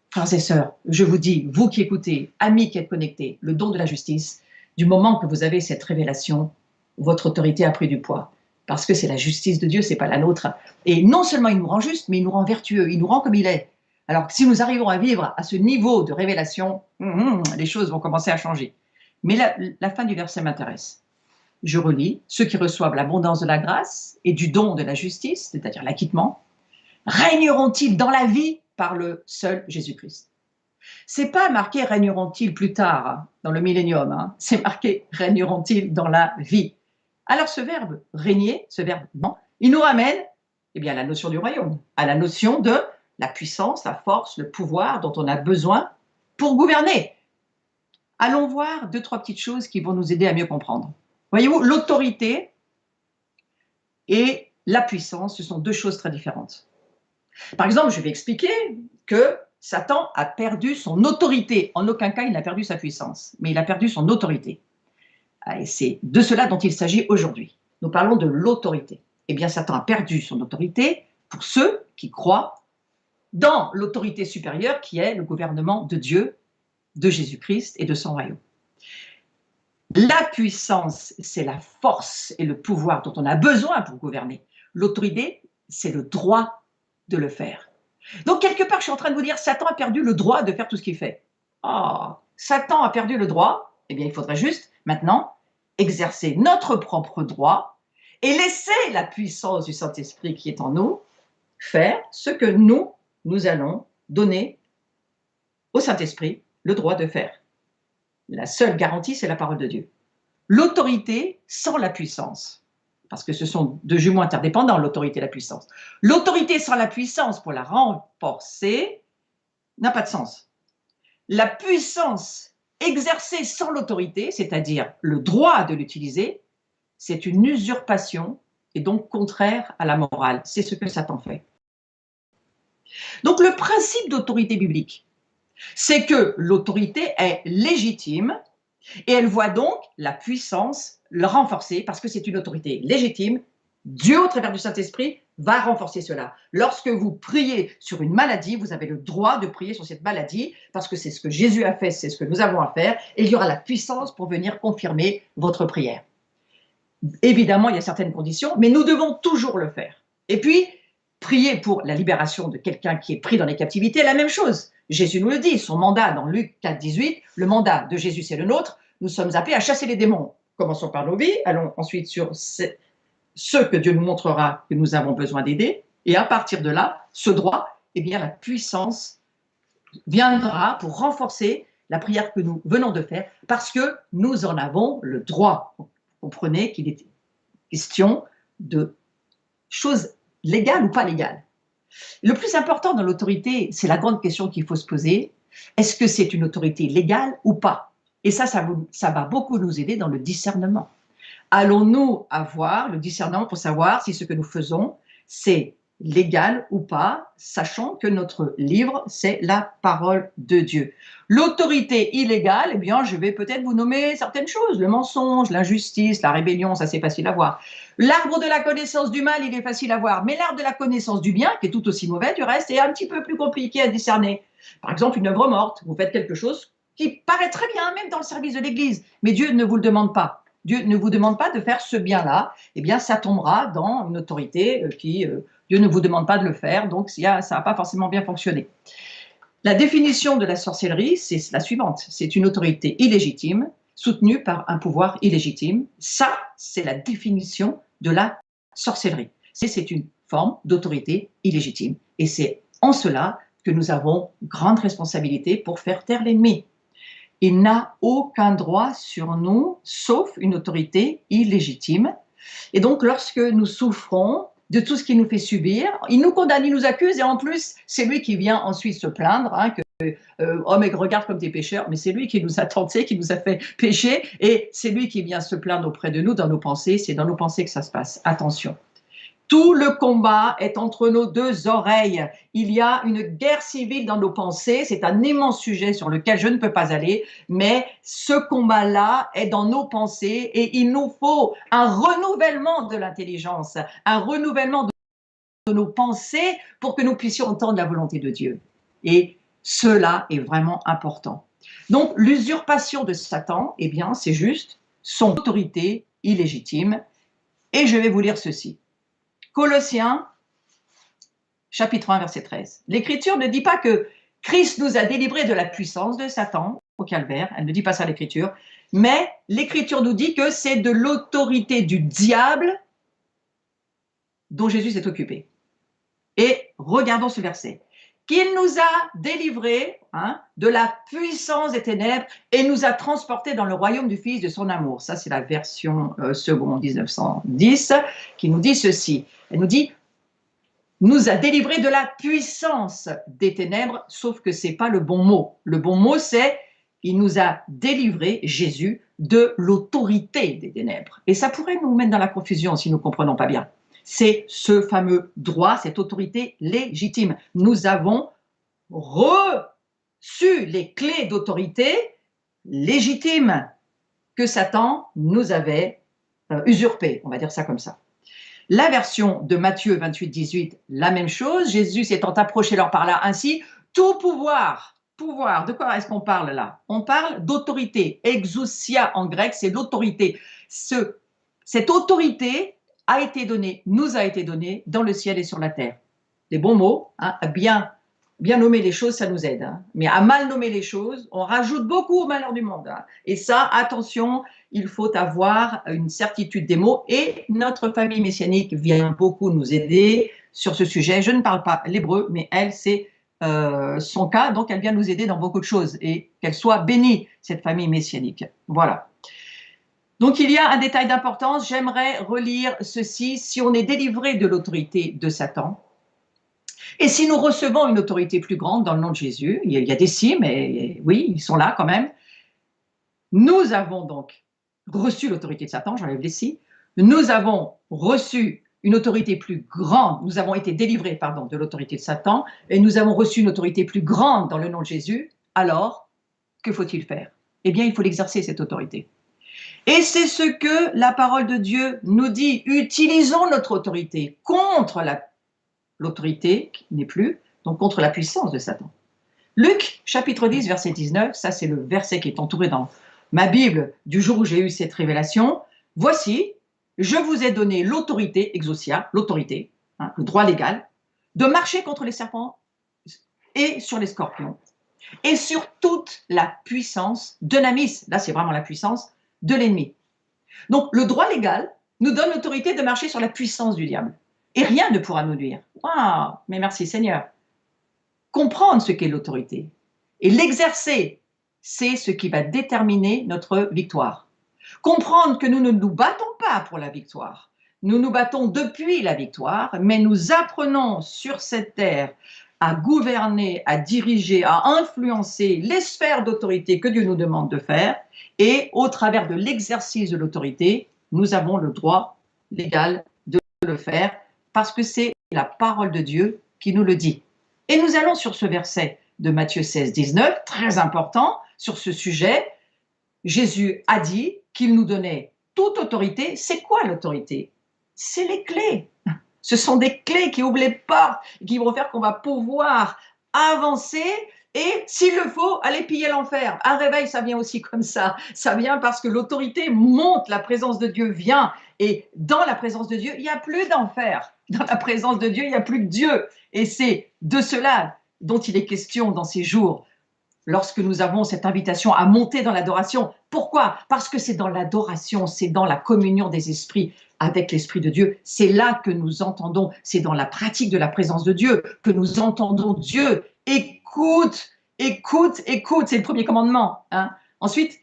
frères et sœurs, je vous dis, vous qui écoutez, amis qui êtes connectés, le don de la justice, du moment que vous avez cette révélation, votre autorité a pris du poids. Parce que c'est la justice de Dieu, ce n'est pas la nôtre. Et non seulement il nous rend justes, mais il nous rend vertueux, il nous rend comme il est. Alors si nous arrivons à vivre à ce niveau de révélation, les choses vont commencer à changer. Mais la fin du verset m'intéresse. Je relis, ceux qui reçoivent l'abondance de la grâce et du don de la justice, c'est-à-dire l'acquittement, régneront-ils dans la vie par le seul Jésus-Christ? C'est pas marqué régneront-ils plus tard, hein, dans le millénium, hein, c'est marqué régneront-ils dans la vie. Alors ce verbe régner, ce verbe bon, il nous ramène à la notion du royaume, à la notion de la puissance, la force, le pouvoir dont on a besoin pour gouverner. Allons voir deux, trois petites choses qui vont nous aider à mieux comprendre. Voyez-vous, l'autorité et la puissance, ce sont deux choses très différentes. Par exemple, je vais expliquer que Satan a perdu son autorité. En aucun cas, il n'a perdu sa puissance, mais il a perdu son autorité. Et c'est de cela dont il s'agit aujourd'hui. Nous parlons de l'autorité. Eh bien, Satan a perdu son autorité pour ceux qui croient dans l'autorité supérieure qui est le gouvernement de Dieu, de Jésus-Christ et de son royaume. La puissance, c'est la force et le pouvoir dont on a besoin pour gouverner. L'autorité, c'est le droit de le faire. Donc, quelque part, je suis en train de vous dire, Satan a perdu le droit de faire tout ce qu'il fait. Oh, Satan a perdu le droit, eh bien, il faudrait juste, maintenant, exercer notre propre droit et laisser la puissance du Saint-Esprit qui est en nous faire ce que nous allons donner au Saint-Esprit le droit de faire. La seule garantie, c'est la parole de Dieu. L'autorité sans la puissance, parce que ce sont deux jumeaux interdépendants, l'autorité et la puissance. L'autorité sans la puissance pour la renforcer n'a pas de sens. La puissance exercée sans l'autorité, c'est-à-dire le droit de l'utiliser, c'est une usurpation et donc contraire à la morale. C'est ce que Satan fait. Donc le principe d'autorité biblique, c'est que l'autorité est légitime et elle voit donc la puissance le renforcer parce que c'est une autorité légitime. Dieu, au travers du Saint-Esprit, va renforcer cela. Lorsque vous priez sur une maladie, vous avez le droit de prier sur cette maladie parce que c'est ce que Jésus a fait, c'est ce que nous avons à faire et il y aura la puissance pour venir confirmer votre prière. Évidemment, il y a certaines conditions, mais nous devons toujours le faire. Et puis, prier pour la libération de quelqu'un qui est pris dans les captivités, la même chose. Jésus nous le dit, son mandat dans Luc 4, 18, le mandat de Jésus c'est le nôtre, nous sommes appelés à chasser les démons. Commençons par nos vies, allons ensuite sur ce que Dieu nous montrera que nous avons besoin d'aider, et à partir de là, ce droit, eh bien la puissance viendra pour renforcer la prière que nous venons de faire, parce que nous en avons le droit. Vous comprenez qu'il est question de choses légales ou pas légales. Le plus important dans l'autorité, c'est la grande question qu'il faut se poser. Est-ce que c'est une autorité légale ou pas? Et ça va beaucoup nous aider dans le discernement. Allons-nous avoir le discernement pour savoir si ce que nous faisons, c'est légal ou pas, sachant que notre livre, c'est la parole de Dieu. L'autorité illégale, eh bien, je vais peut-être vous nommer certaines choses, le mensonge, l'injustice, la rébellion, ça c'est facile à voir. L'arbre de la connaissance du mal, il est facile à voir, mais l'arbre de la connaissance du bien, qui est tout aussi mauvais du reste, est un petit peu plus compliqué à discerner. Par exemple, une œuvre morte, vous faites quelque chose qui paraît très bien, même dans le service de l'Église, mais Dieu ne vous le demande pas. Dieu ne vous demande pas de faire ce bien-là, eh bien, ça tombera dans une autorité Dieu ne vous demande pas de le faire, donc ça n'a pas forcément bien fonctionné. La définition de la sorcellerie, c'est la suivante. C'est une autorité illégitime, soutenue par un pouvoir illégitime. Ça, c'est la définition de la sorcellerie. C'est une forme d'autorité illégitime. Et c'est en cela que nous avons grande responsabilité pour faire taire l'ennemi. Il n'a aucun droit sur nous, sauf une autorité illégitime. Et donc, lorsque nous souffrons de tout ce qu'il nous fait subir, il nous condamne, il nous accuse, et en plus, c'est lui qui vient ensuite se plaindre, oh mais regarde comme t'es pécheur, mais c'est lui qui nous a tentés, qui nous a fait pécher, et c'est lui qui vient se plaindre auprès de nous dans nos pensées, c'est dans nos pensées que ça se passe. Attention. Tout le combat est entre nos deux oreilles. Il y a une guerre civile dans nos pensées. C'est un immense sujet sur lequel je ne peux pas aller, mais ce combat-là est dans nos pensées et il nous faut un renouvellement de l'intelligence, un renouvellement de nos pensées pour que nous puissions entendre la volonté de Dieu. Et cela est vraiment important. Donc, l'usurpation de Satan, eh bien, c'est juste son autorité illégitime. Et je vais vous lire ceci. Colossiens, chapitre 1, verset 13. L'Écriture ne dit pas que Christ nous a délivrés de la puissance de Satan au calvaire, elle ne dit pas ça l'Écriture, mais l'Écriture nous dit que c'est de l'autorité du diable dont Jésus s'est occupé. Et regardons ce verset. Qu'il nous a délivrés de la puissance des ténèbres et nous a transportés dans le royaume du Fils de son amour. Ça, c'est la version seconde 1910 qui nous dit ceci. Elle nous dit, nous a délivrés de la puissance des ténèbres, sauf que ce n'est pas le bon mot. Le bon mot, c'est, il nous a délivrés, Jésus, de l'autorité des ténèbres. Et ça pourrait nous mettre dans la confusion si nous ne comprenons pas bien. C'est ce fameux droit, cette autorité légitime. Nous avons reçu les clés d'autorité légitime que Satan nous avait usurpées, on va dire ça comme ça. La version de Matthieu 28, 18, la même chose. Jésus s'étant approché leur par là ainsi, tout pouvoir, pouvoir, de quoi est-ce qu'on parle là? On parle d'autorité. Exousia en grec, c'est l'autorité. Cette autorité a été donnée, nous a été donnée dans le ciel et sur la terre. Des bons mots, hein, bien nommer les choses, ça nous aide. Hein. Mais à mal nommer les choses, on rajoute beaucoup au malheur du monde. Hein. Et ça, attention, il faut avoir une certitude des mots. Et notre famille messianique vient beaucoup nous aider sur ce sujet. Je ne parle pas l'hébreu, mais elle, c'est son cas. Donc, elle vient nous aider dans beaucoup de choses. Et qu'elle soit bénie, cette famille messianique. Voilà. Donc, il y a un détail d'importance. J'aimerais relire ceci. Si on est délivré de l'autorité de Satan, et si nous recevons une autorité plus grande dans le nom de Jésus, il y a des si, mais oui, ils sont là quand même. Nous avons donc reçu l'autorité de Satan, j'enlève les si. Nous avons reçu une autorité plus grande, nous avons été délivrés, pardon, de l'autorité de Satan, et nous avons reçu une autorité plus grande dans le nom de Jésus. Alors, que faut-il faire? Eh bien, il faut l'exercer, cette autorité. Et c'est ce que la parole de Dieu nous dit. Utilisons notre autorité contre l'autorité qui n'est plus, donc contre la puissance de Satan. Luc, chapitre 10, verset 19, ça c'est le verset qui est entouré dans ma Bible du jour où j'ai eu cette révélation. Voici, je vous ai donné l'autorité, exousia, l'autorité, hein, le droit légal, de marcher contre les serpents et sur les scorpions, et sur toute la puissance dynamis, là c'est vraiment la puissance de l'ennemi. Donc le droit légal nous donne l'autorité de marcher sur la puissance du diable. Et rien ne pourra nous nuire. Waouh, mais merci Seigneur. Comprendre ce qu'est l'autorité et l'exercer, c'est ce qui va déterminer notre victoire. Comprendre que nous ne nous battons pas pour la victoire. Nous nous battons depuis la victoire, mais nous apprenons sur cette terre à gouverner, à diriger, à influencer les sphères d'autorité que Dieu nous demande de faire. Et au travers de l'exercice de l'autorité, nous avons le droit légal de le faire parce que c'est la parole de Dieu qui nous le dit. Et nous allons sur ce verset de Matthieu 16, 19, très important sur ce sujet. Jésus a dit qu'il nous donnait toute autorité. C'est quoi l'autorité? C'est les clés. Ce sont des clés qui ouvrent les portes, qui vont faire qu'on va pouvoir avancer et, s'il le faut, aller piller l'enfer. Un réveil, ça vient aussi comme ça. Ça vient parce que l'autorité monte, la présence de Dieu vient. Et dans la présence de Dieu, il n'y a plus d'enfer. Dans la présence de Dieu, il n'y a plus que Dieu. Et c'est de cela dont il est question dans ces jours, lorsque nous avons cette invitation à monter dans l'adoration. Pourquoi? Parce que c'est dans l'adoration, c'est dans la communion des esprits avec l'Esprit de Dieu. C'est là que nous entendons, c'est dans la pratique de la présence de Dieu que nous entendons Dieu. Écoute, écoute, écoute, c'est le premier commandement. Hein. Ensuite,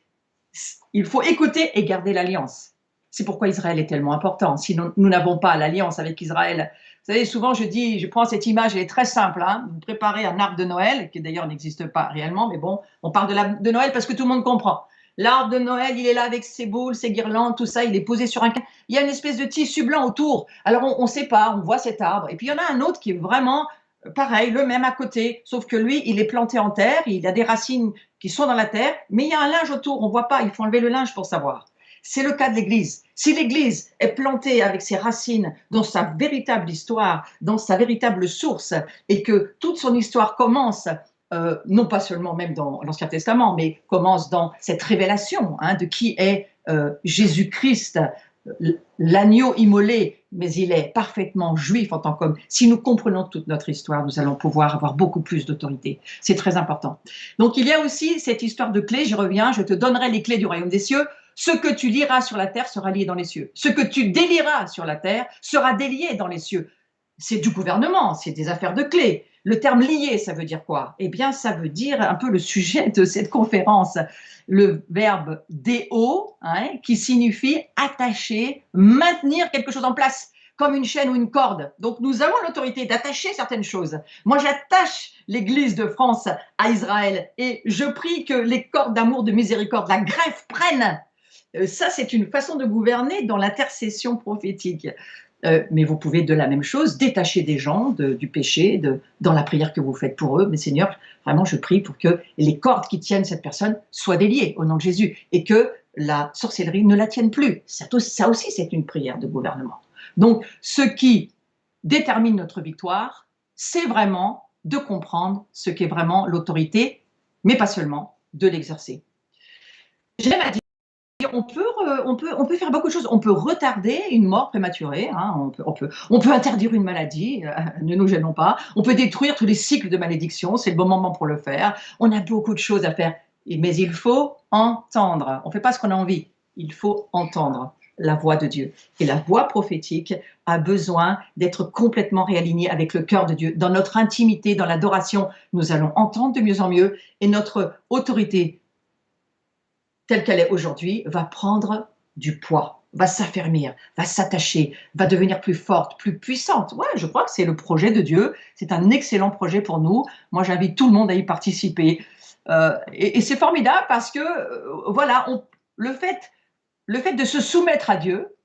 il faut écouter et garder l'alliance. C'est pourquoi Israël est tellement important. Si nous n'avons pas l'alliance avec Israël, vous savez, souvent je prends cette image, elle est très simple. Hein. Vous préparez un arbre de Noël, qui d'ailleurs n'existe pas réellement, mais bon, on parle de Noël parce que tout le monde comprend. L'arbre de Noël, il est là avec ses boules, ses guirlandes, tout ça, il est posé sur un... Il y a une espèce de tissu blanc autour. Alors on ne sait pas, on voit cet arbre. Et puis il y en a un autre qui est vraiment pareil, le même à côté, sauf que lui, il est planté en terre, il a des racines qui sont dans la terre, mais il y a un linge autour, on ne voit pas, il faut enlever le linge pour savoir. C'est le cas de l'Église. Si l'Église est plantée avec ses racines dans sa véritable histoire, dans sa véritable source, et que toute son histoire commence, non pas seulement même dans l'Ancien Testament, mais commence dans cette révélation hein, de qui est Jésus-Christ, l'agneau immolé, mais il est parfaitement juif en tant qu'homme. Si nous comprenons toute notre histoire, nous allons pouvoir avoir beaucoup plus d'autorité. C'est très important. Donc il y a aussi cette histoire de clés, j'y reviens, je te donnerai les clés du royaume des cieux. Ce que tu liras sur la terre sera lié dans les cieux. Ce que tu délieras sur la terre sera délié dans les cieux. C'est du gouvernement, c'est des affaires de clés. Le terme lié, ça veut dire quoi? Eh bien, ça veut dire un peu le sujet de cette conférence. Le verbe déo, hein, qui signifie attacher, maintenir quelque chose en place, comme une chaîne ou une corde. Donc, nous avons l'autorité d'attacher certaines choses. Moi, j'attache l'Église de France à Israël et je prie que les cordes d'amour, de miséricorde, la greffe prennent. Ça, c'est une façon de gouverner dans l'intercession prophétique. Mais vous pouvez de la même chose détacher des gens du péché, dans la prière que vous faites pour eux. Mais Seigneur, vraiment, je prie pour que les cordes qui tiennent cette personne soient déliées au nom de Jésus et que la sorcellerie ne la tienne plus. Ça aussi, c'est une prière de gouvernement. Donc, ce qui détermine notre victoire, c'est vraiment de comprendre ce qu'est vraiment l'autorité, mais pas seulement, de l'exercer. J'aime à dire, on peut faire beaucoup de choses. On peut retarder une mort prématurée, hein, on peut interdire une maladie, ne nous gênons pas. On peut détruire tous les cycles de malédiction, c'est le bon moment pour le faire. On a beaucoup de choses à faire, mais il faut entendre. On ne fait pas ce qu'on a envie, il faut entendre la voix de Dieu. Et la voix prophétique a besoin d'être complètement réalignée avec le cœur de Dieu. Dans notre intimité, dans l'adoration, nous allons entendre de mieux en mieux et notre autorité telle qu'elle est aujourd'hui, va prendre du poids, va s'affermir, va s'attacher, va devenir plus forte, plus puissante. Ouais, je crois que c'est le projet de Dieu. C'est un excellent projet pour nous. Moi, j'invite tout le monde à y participer. Et c'est formidable parce que, voilà, le fait de se soumettre à Dieu,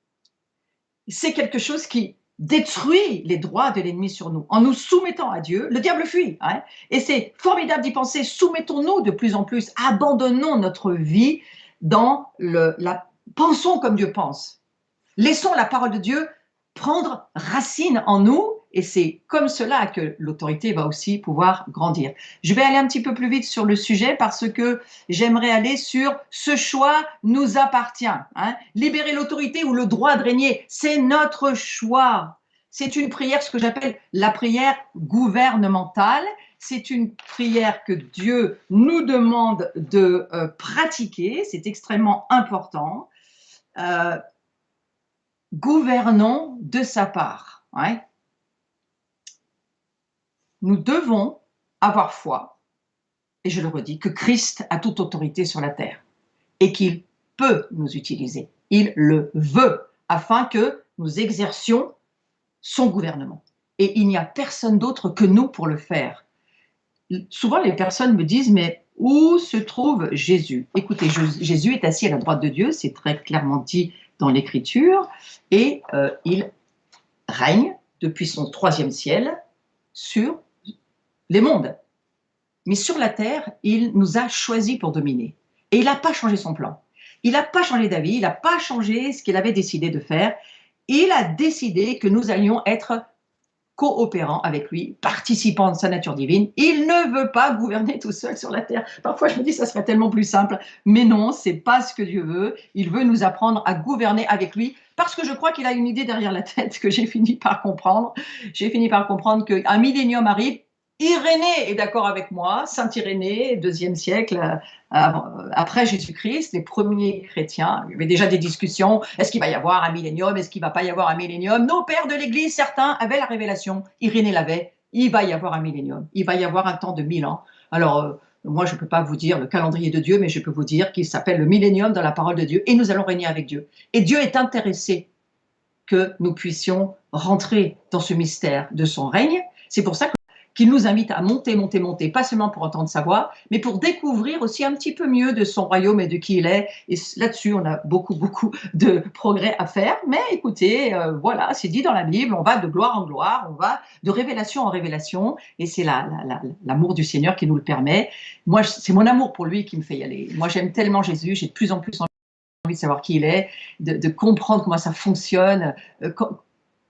c'est quelque chose qui détruit les droits de l'ennemi sur nous. En nous soumettant à Dieu, le diable fuit. Hein, et c'est formidable d'y penser. Soumettons-nous de plus en plus, abandonnons notre vie dans pensons comme Dieu pense. Laissons la parole de Dieu prendre racine en nous et c'est comme cela que l'autorité va aussi pouvoir grandir. Je vais aller un petit peu plus vite sur le sujet parce que j'aimerais aller sur ce choix nous appartient. Hein. Libérer l'autorité ou le droit de régner, c'est notre choix. C'est une prière, ce que j'appelle la prière gouvernementale. C'est une prière que Dieu nous demande de pratiquer. C'est extrêmement important. Gouvernons de sa part. Ouais. Nous devons avoir foi, et je le redis, que Christ a toute autorité sur la terre et qu'il peut nous utiliser. Il le veut afin que nous exercions son gouvernement. Et il n'y a personne d'autre que nous pour le faire. Souvent, les personnes me disent, mais où se trouve Jésus? Écoutez, Jésus est assis à la droite de Dieu, c'est très clairement dit dans l'Écriture, et il règne depuis son 3e ciel sur les mondes. Mais sur la terre, il nous a choisis pour dominer. Et il n'a pas changé son plan. Il n'a pas changé d'avis, il n'a pas changé ce qu'il avait décidé de faire. Il a décidé que nous allions être coopérants avec lui, participants de sa nature divine. Il ne veut pas gouverner tout seul sur la terre. Parfois, je me dis, ça serait tellement plus simple. Mais non, c'est pas ce que Dieu veut. Il veut nous apprendre à gouverner avec lui parce que je crois qu'il a une idée derrière la tête que j'ai fini par comprendre. J'ai fini par comprendre qu'un millénium arrive. Irénée est d'accord avec moi, Saint Irénée, 2e siècle après Jésus-Christ, les premiers chrétiens, il y avait déjà des discussions, est-ce qu'il va y avoir un millénium, est-ce qu'il ne va pas y avoir un millénium? Nos pères de l'Église, certains avaient la révélation, Irénée l'avait, il va y avoir un millénium, il va y avoir un temps de 1000 ans. Alors, moi je ne peux pas vous dire le calendrier de Dieu, mais je peux vous dire qu'il s'appelle le millénium dans la parole de Dieu, et nous allons régner avec Dieu. Et Dieu est intéressé que nous puissions rentrer dans ce mystère de son règne, c'est pour ça qu'il nous invite à monter, monter, monter, pas seulement pour entendre sa voix, mais pour découvrir aussi un petit peu mieux de son royaume et de qui il est. Et là-dessus, on a beaucoup, beaucoup de progrès à faire. Mais écoutez, voilà, c'est dit dans la Bible, on va de gloire en gloire, on va de révélation en révélation, et c'est l'amour du Seigneur qui nous le permet. Moi, c'est mon amour pour lui qui me fait y aller. Moi, j'aime tellement Jésus, j'ai de plus en plus envie de savoir qui il est, de comprendre comment ça fonctionne.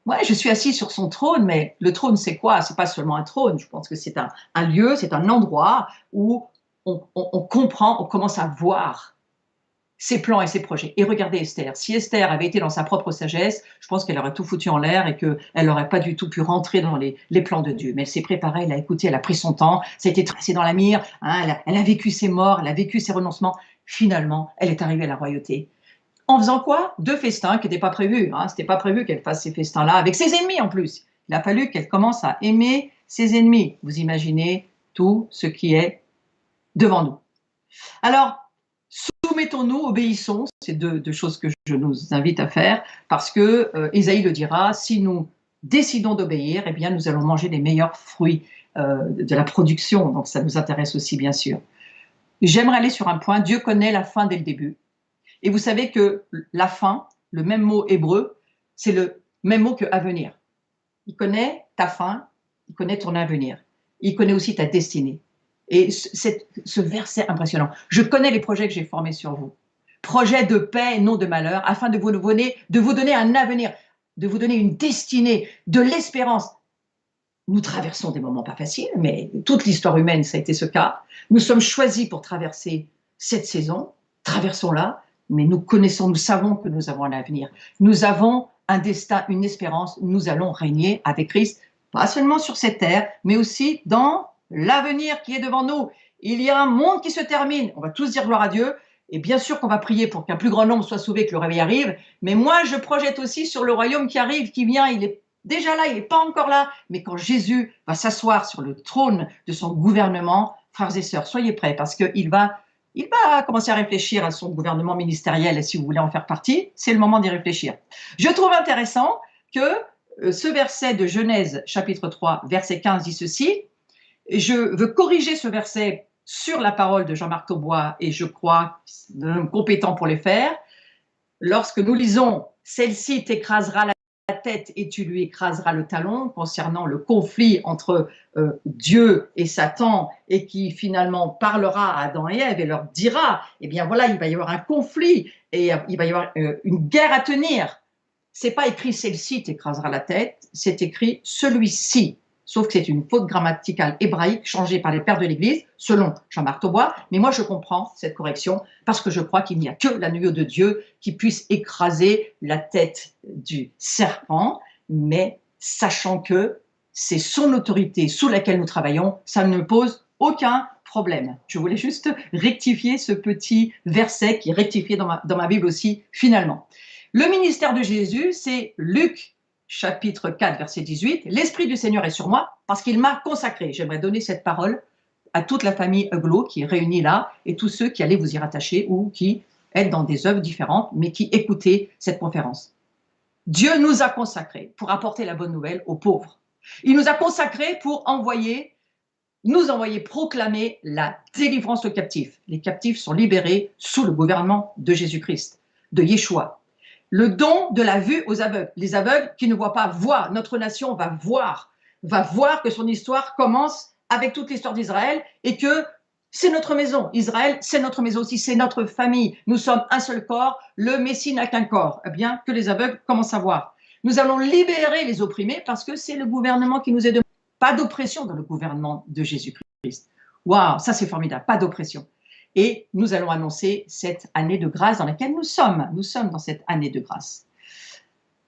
Ouais, je suis assis sur son trône, mais le trône, c'est quoi? C'est pas seulement un trône. Je pense que c'est un lieu, c'est un endroit où on comprend, on commence à voir ses plans et ses projets. Et regardez Esther. Si Esther avait été dans sa propre sagesse, je pense qu'elle aurait tout foutu en l'air et qu'elle n'aurait pas du tout pu rentrer dans les plans de Dieu. Mais elle s'est préparée, elle a écouté, elle a pris son temps, ça a été tracé dans la mire, hein, elle a vécu ses morts, elle a vécu ses renoncements. Finalement, elle est arrivée à la royauté. En faisant quoi? 2 festins qui n'étaient pas prévus. Hein. Ce n'était pas prévu qu'elle fasse ces festins-là avec ses ennemis en plus. Il a fallu qu'elle commence à aimer ses ennemis. Vous imaginez tout ce qui est devant nous. Alors, soumettons-nous, obéissons. C'est deux choses que je nous invite à faire parce que Ésaïe le dira, si nous décidons d'obéir, eh bien, nous allons manger les meilleurs fruits de la production. Donc, ça nous intéresse aussi, bien sûr. J'aimerais aller sur un point. Dieu connaît la fin dès le début. Et vous savez que la fin, le même mot hébreu, c'est même mot que avenir. Il connaît ta fin, il connaît ton avenir. Il connaît aussi ta destinée. Et ce verset impressionnant. Je connais les projets que j'ai formés sur vous. Projets de paix et non de malheur, afin de vous donner un avenir, de vous donner une destinée, de l'espérance. Nous traversons des moments pas faciles, mais toute l'histoire humaine, ça a été ce cas. Nous sommes choisis pour traverser cette saison. Traversons-la, mais nous connaissons, nous savons que nous avons un avenir. Nous avons un destin, une espérance. Nous allons régner avec Christ, pas seulement sur cette terre, mais aussi dans l'avenir qui est devant nous. Il y a un monde qui se termine. On va tous dire gloire à Dieu. Et bien sûr qu'on va prier pour qu'un plus grand nombre soit sauvé, que le réveil arrive. Mais moi, je projette aussi sur le royaume qui arrive, qui vient. Il est déjà là, il n'est pas encore là. Mais quand Jésus va s'asseoir sur le trône de son gouvernement, frères et sœurs, soyez prêts, parce qu'il va commencer à réfléchir à son gouvernement ministériel, et si vous voulez en faire partie, c'est le moment d'y réfléchir. Je trouve intéressant que ce verset de Genèse, chapitre 3, verset 15, dit ceci. Je veux corriger ce verset sur la parole de Jean-Marc Taubois, et je crois compétent pour le faire. Lorsque nous lisons « Celle-ci t'écrasera la tête et tu lui écraseras le talon » concernant le conflit entre Dieu et Satan, et qui finalement parlera à Adam et Ève et leur dira, eh bien voilà, il va y avoir un conflit et il va y avoir une guerre à tenir. C'est pas écrit « celle-ci t'écrasera la tête », c'est écrit « celui-ci ». Sauf que c'est une faute grammaticale hébraïque changée par les pères de l'Église, selon Jean-Marc Taubois. Mais moi, je comprends cette correction parce que je crois qu'il n'y a que l'agneau de Dieu qui puisse écraser la tête du serpent, mais sachant que c'est son autorité sous laquelle nous travaillons, ça ne pose aucun problème. Je voulais juste rectifier ce petit verset qui est rectifié dans ma Bible aussi, finalement. Le ministère de Jésus, c'est Luc chapitre 4, verset 18, « L'Esprit du Seigneur est sur moi parce qu'il m'a consacré. » J'aimerais donner cette parole à toute la famille Huguelot qui est réunie là et tous ceux qui allaient vous y rattacher ou qui êtes dans des œuvres différentes mais qui écoutez cette conférence. Dieu nous a consacrés pour apporter la bonne nouvelle aux pauvres. Il nous a consacrés pour nous envoyer proclamer la délivrance aux captifs. Les captifs sont libérés sous le gouvernement de Jésus-Christ, de Yeshua. Le don de la vue aux aveugles. Les aveugles qui ne voient pas voient. Notre nation va voir que son histoire commence avec toute l'histoire d'Israël et que c'est notre maison. Israël, c'est notre maison aussi, c'est notre famille. Nous sommes un seul corps. Le Messie n'a qu'un corps. Eh bien, que les aveugles commencent à voir. Nous allons libérer les opprimés parce que c'est le gouvernement qui nous est demandé. Pas d'oppression dans le gouvernement de Jésus-Christ. Waouh, ça c'est formidable, pas d'oppression. Et nous allons annoncer cette année de grâce dans laquelle nous sommes. Nous sommes dans cette année de grâce.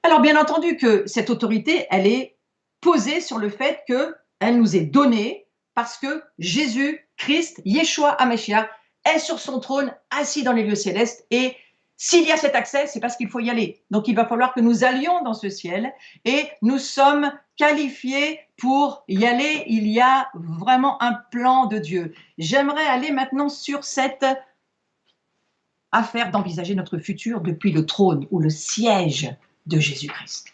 Alors, bien entendu que cette autorité, elle est posée sur le fait qu'elle nous est donnée parce que Jésus-Christ, Yeshua HaMashiach, est sur son trône, assis dans les lieux célestes. Et s'il y a cet accès, c'est parce qu'il faut y aller. Donc, il va falloir que nous allions dans ce ciel et nous sommes qualifiés pour y aller. Il y a vraiment un plan de Dieu. J'aimerais aller maintenant sur cette affaire d'envisager notre futur depuis le trône ou le siège de Jésus-Christ.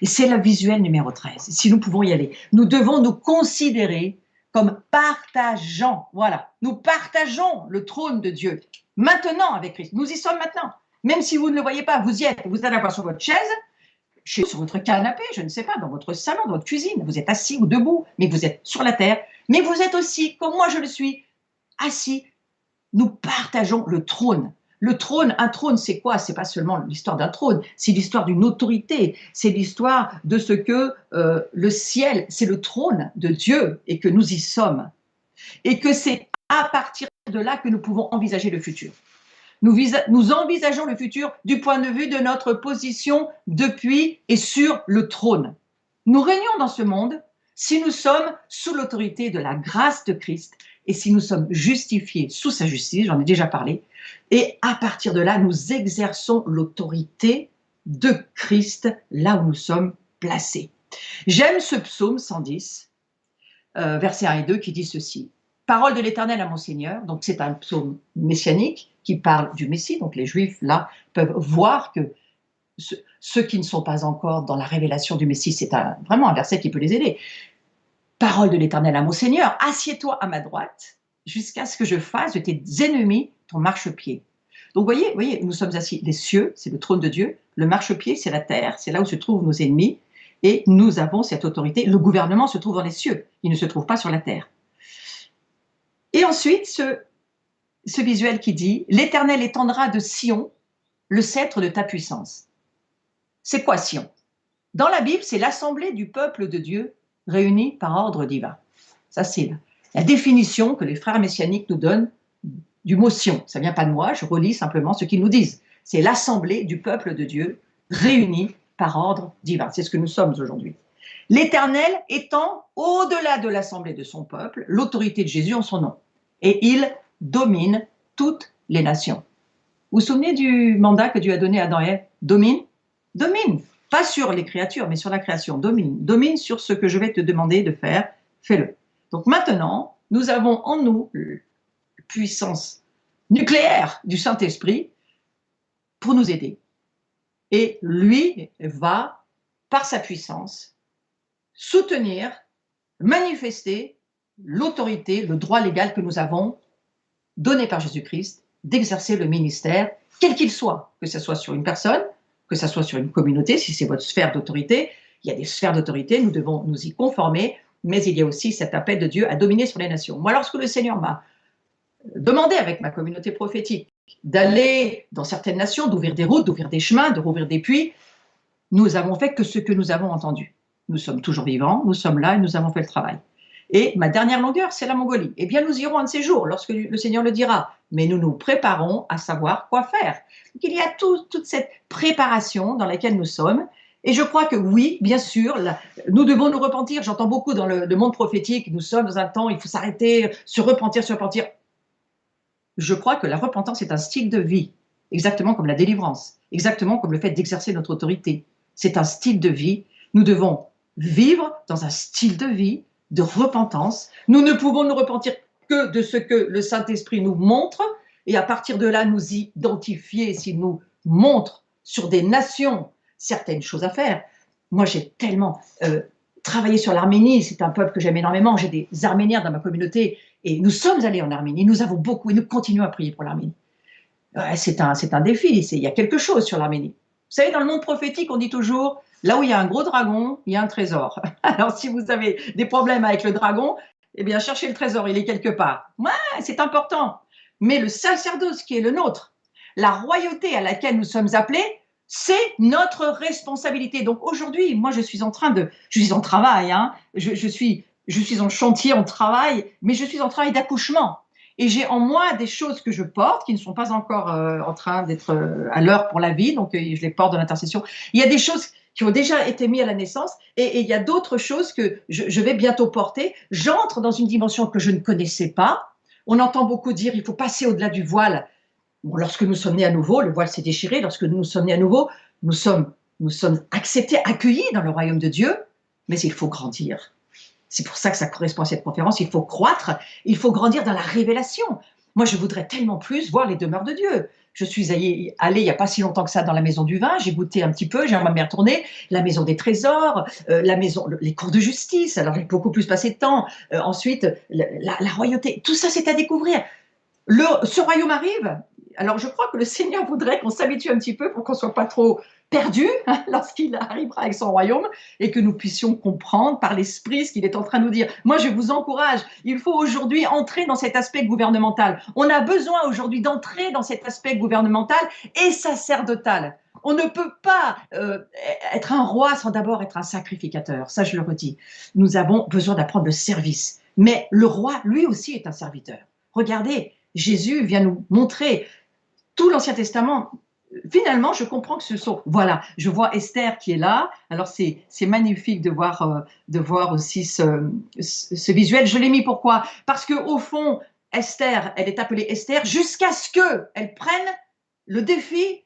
Et c'est le visuel numéro 13. Si nous pouvons y aller, nous devons nous considérer comme partageant. Voilà, nous partageons le trône de Dieu maintenant avec Christ. Nous y sommes maintenant. Même si vous ne le voyez pas, vous y êtes. Vous allez avoir sur votre chaise, sur votre canapé, je ne sais pas, dans votre salon, dans votre cuisine. Vous êtes assis ou debout, mais vous êtes sur la terre. Mais vous êtes aussi, comme moi je le suis, assis. Nous partageons le trône. Le trône, un trône, c'est quoi? C'est pas seulement l'histoire d'un trône, c'est l'histoire d'une autorité, c'est l'histoire de ce que le ciel, c'est le trône de Dieu et que nous y sommes. Et que c'est à partir de là que nous pouvons envisager le futur. Nous envisageons le futur du point de vue de notre position depuis et sur le trône. Nous régnons dans ce monde si nous sommes sous l'autorité de la grâce de Christ et si nous sommes justifiés sous sa justice, j'en ai déjà parlé, et à partir de là, nous exerçons l'autorité de Christ là où nous sommes placés. J'aime ce psaume 110, versets 1 et 2, qui dit ceci. Parole de l'Éternel à mon Seigneur, donc c'est un psaume messianique qui parle du Messie, donc les Juifs là peuvent voir que ceux qui ne sont pas encore dans la révélation du Messie, c'est vraiment un verset qui peut les aider. Parole de l'Éternel à mon Seigneur, assieds-toi à ma droite jusqu'à ce que je fasse de tes ennemis ton marchepied. Donc voyez, nous sommes assis, les cieux, c'est le trône de Dieu, Le marchepied, c'est la terre, c'est là où se trouvent nos ennemis, et nous avons cette autorité. Le gouvernement se trouve dans les cieux, il ne se trouve pas sur la terre. Et ensuite, ce visuel qui dit « L'Éternel étendra de Sion le sceptre de ta puissance ». C'est quoi Sion? Dans la Bible, c'est l'assemblée du peuple de Dieu réunie par ordre divin. Ça, c'est la définition que les frères messianiques nous donnent du mot Sion. Ça ne vient pas de moi, je relis simplement ce qu'ils nous disent. C'est l'assemblée du peuple de Dieu réunie par ordre divin. C'est ce que nous sommes aujourd'hui. L'Éternel étend au-delà de l'assemblée de son peuple l'autorité de Jésus en son nom. Et il domine toutes les nations. Vous vous souvenez du mandat que Dieu a donné à Adam et Ève? Domine, domine. Pas sur les créatures, mais sur la création. Domine. Domine sur ce que je vais te demander de faire. Fais-le. Donc maintenant, nous avons en nous la puissance nucléaire du Saint-Esprit pour nous aider. Et lui va, par sa puissance, soutenir, manifester l'autorité, le droit légal que nous avons donné par Jésus-Christ d'exercer le ministère, quel qu'il soit, que ce soit sur une personne, que ce soit sur une communauté, si c'est votre sphère d'autorité. Il y a des sphères d'autorité, nous devons nous y conformer, mais il y a aussi cet appel de Dieu à dominer sur les nations. Moi, lorsque le Seigneur m'a demandé avec ma communauté prophétique d'aller dans certaines nations, d'ouvrir des routes, d'ouvrir des chemins, de rouvrir des puits, nous avons fait que ce que nous avons entendu. Nous sommes toujours vivants, nous sommes là et nous avons fait le travail. Et ma dernière longueur, c'est la Mongolie. Eh bien, nous irons un de ces jours, lorsque le Seigneur le dira. Mais nous nous préparons à savoir quoi faire. Donc, il y a toute cette préparation dans laquelle nous sommes. Et je crois que oui, bien sûr, nous devons nous repentir. J'entends beaucoup dans le monde prophétique, nous sommes dans un temps, il faut s'arrêter, se repentir, se repentir. Je crois que la repentance est un style de vie, exactement comme la délivrance, exactement comme le fait d'exercer notre autorité. C'est un style de vie. Nous devons vivre dans un style de vie de repentance. Nous ne pouvons nous repentir que de ce que le Saint-Esprit nous montre, et à partir de là, nous identifier s'il nous montre sur des nations certaines choses à faire. Moi, j'ai tellement travaillé sur l'Arménie, c'est un peuple que j'aime énormément, j'ai des Arméniens dans ma communauté, et nous sommes allés en Arménie, nous avons beaucoup, et nous continuons à prier pour l'Arménie. C'est un défi, il y a quelque chose sur l'Arménie. Vous savez, dans le monde prophétique, on dit toujours, là où il y a un gros dragon, il y a un trésor. Alors, si vous avez des problèmes avec le dragon, eh bien, cherchez le trésor, il est quelque part. Ouais, c'est important. Mais le sacerdoce qui est le nôtre, la royauté à laquelle nous sommes appelés, c'est notre responsabilité. Donc aujourd'hui, moi, je suis en travail, hein, je suis en chantier, en travail, mais je suis en travail d'accouchement. Et j'ai en moi des choses que je porte, qui ne sont pas encore en train d'être à l'heure pour la vie, donc je les porte de l'intercession. Il y a des choses qui ont déjà été mises à la naissance, et il y a d'autres choses que je vais bientôt porter. J'entre dans une dimension que je ne connaissais pas. On entend beaucoup dire il faut passer au-delà du voile. Bon, lorsque nous sommes nés à nouveau, le voile s'est déchiré. Lorsque nous sommes nés à nouveau, nous sommes acceptés, accueillis dans le royaume de Dieu, mais il faut grandir. C'est pour ça que ça correspond à cette conférence. Il faut croître, il faut grandir dans la révélation. Moi, je voudrais tellement plus voir les demeures de Dieu. Je suis allée il n'y a pas si longtemps que ça dans la maison du vin, j'ai goûté un petit peu, j'aimerais bien retourner, la maison des trésors, les cours de justice, alors j'ai beaucoup plus passé de temps. Ensuite, la royauté, tout ça c'est à découvrir. Ce royaume arrive, alors je crois que le Seigneur voudrait qu'on s'habitue un petit peu pour qu'on ne soit pas trop perdu lorsqu'il arrivera avec son royaume, et que nous puissions comprendre par l'Esprit ce qu'il est en train de nous dire. Moi, je vous encourage, il faut aujourd'hui entrer dans cet aspect gouvernemental. On a besoin aujourd'hui d'entrer dans cet aspect gouvernemental et sacerdotal. On ne peut pas être un roi sans d'abord être un sacrificateur, ça je le redis. Nous avons besoin d'apprendre le service, mais le roi, lui aussi, est un serviteur. Regardez, Jésus vient nous montrer tout l'Ancien Testament. Finalement, je comprends que ce sont... Voilà, je vois Esther qui est là. Alors, c'est magnifique de voir aussi ce visuel. Je l'ai mis pourquoi? Parce qu'au fond, Esther, elle est appelée Esther jusqu'à ce qu'elle prenne le défi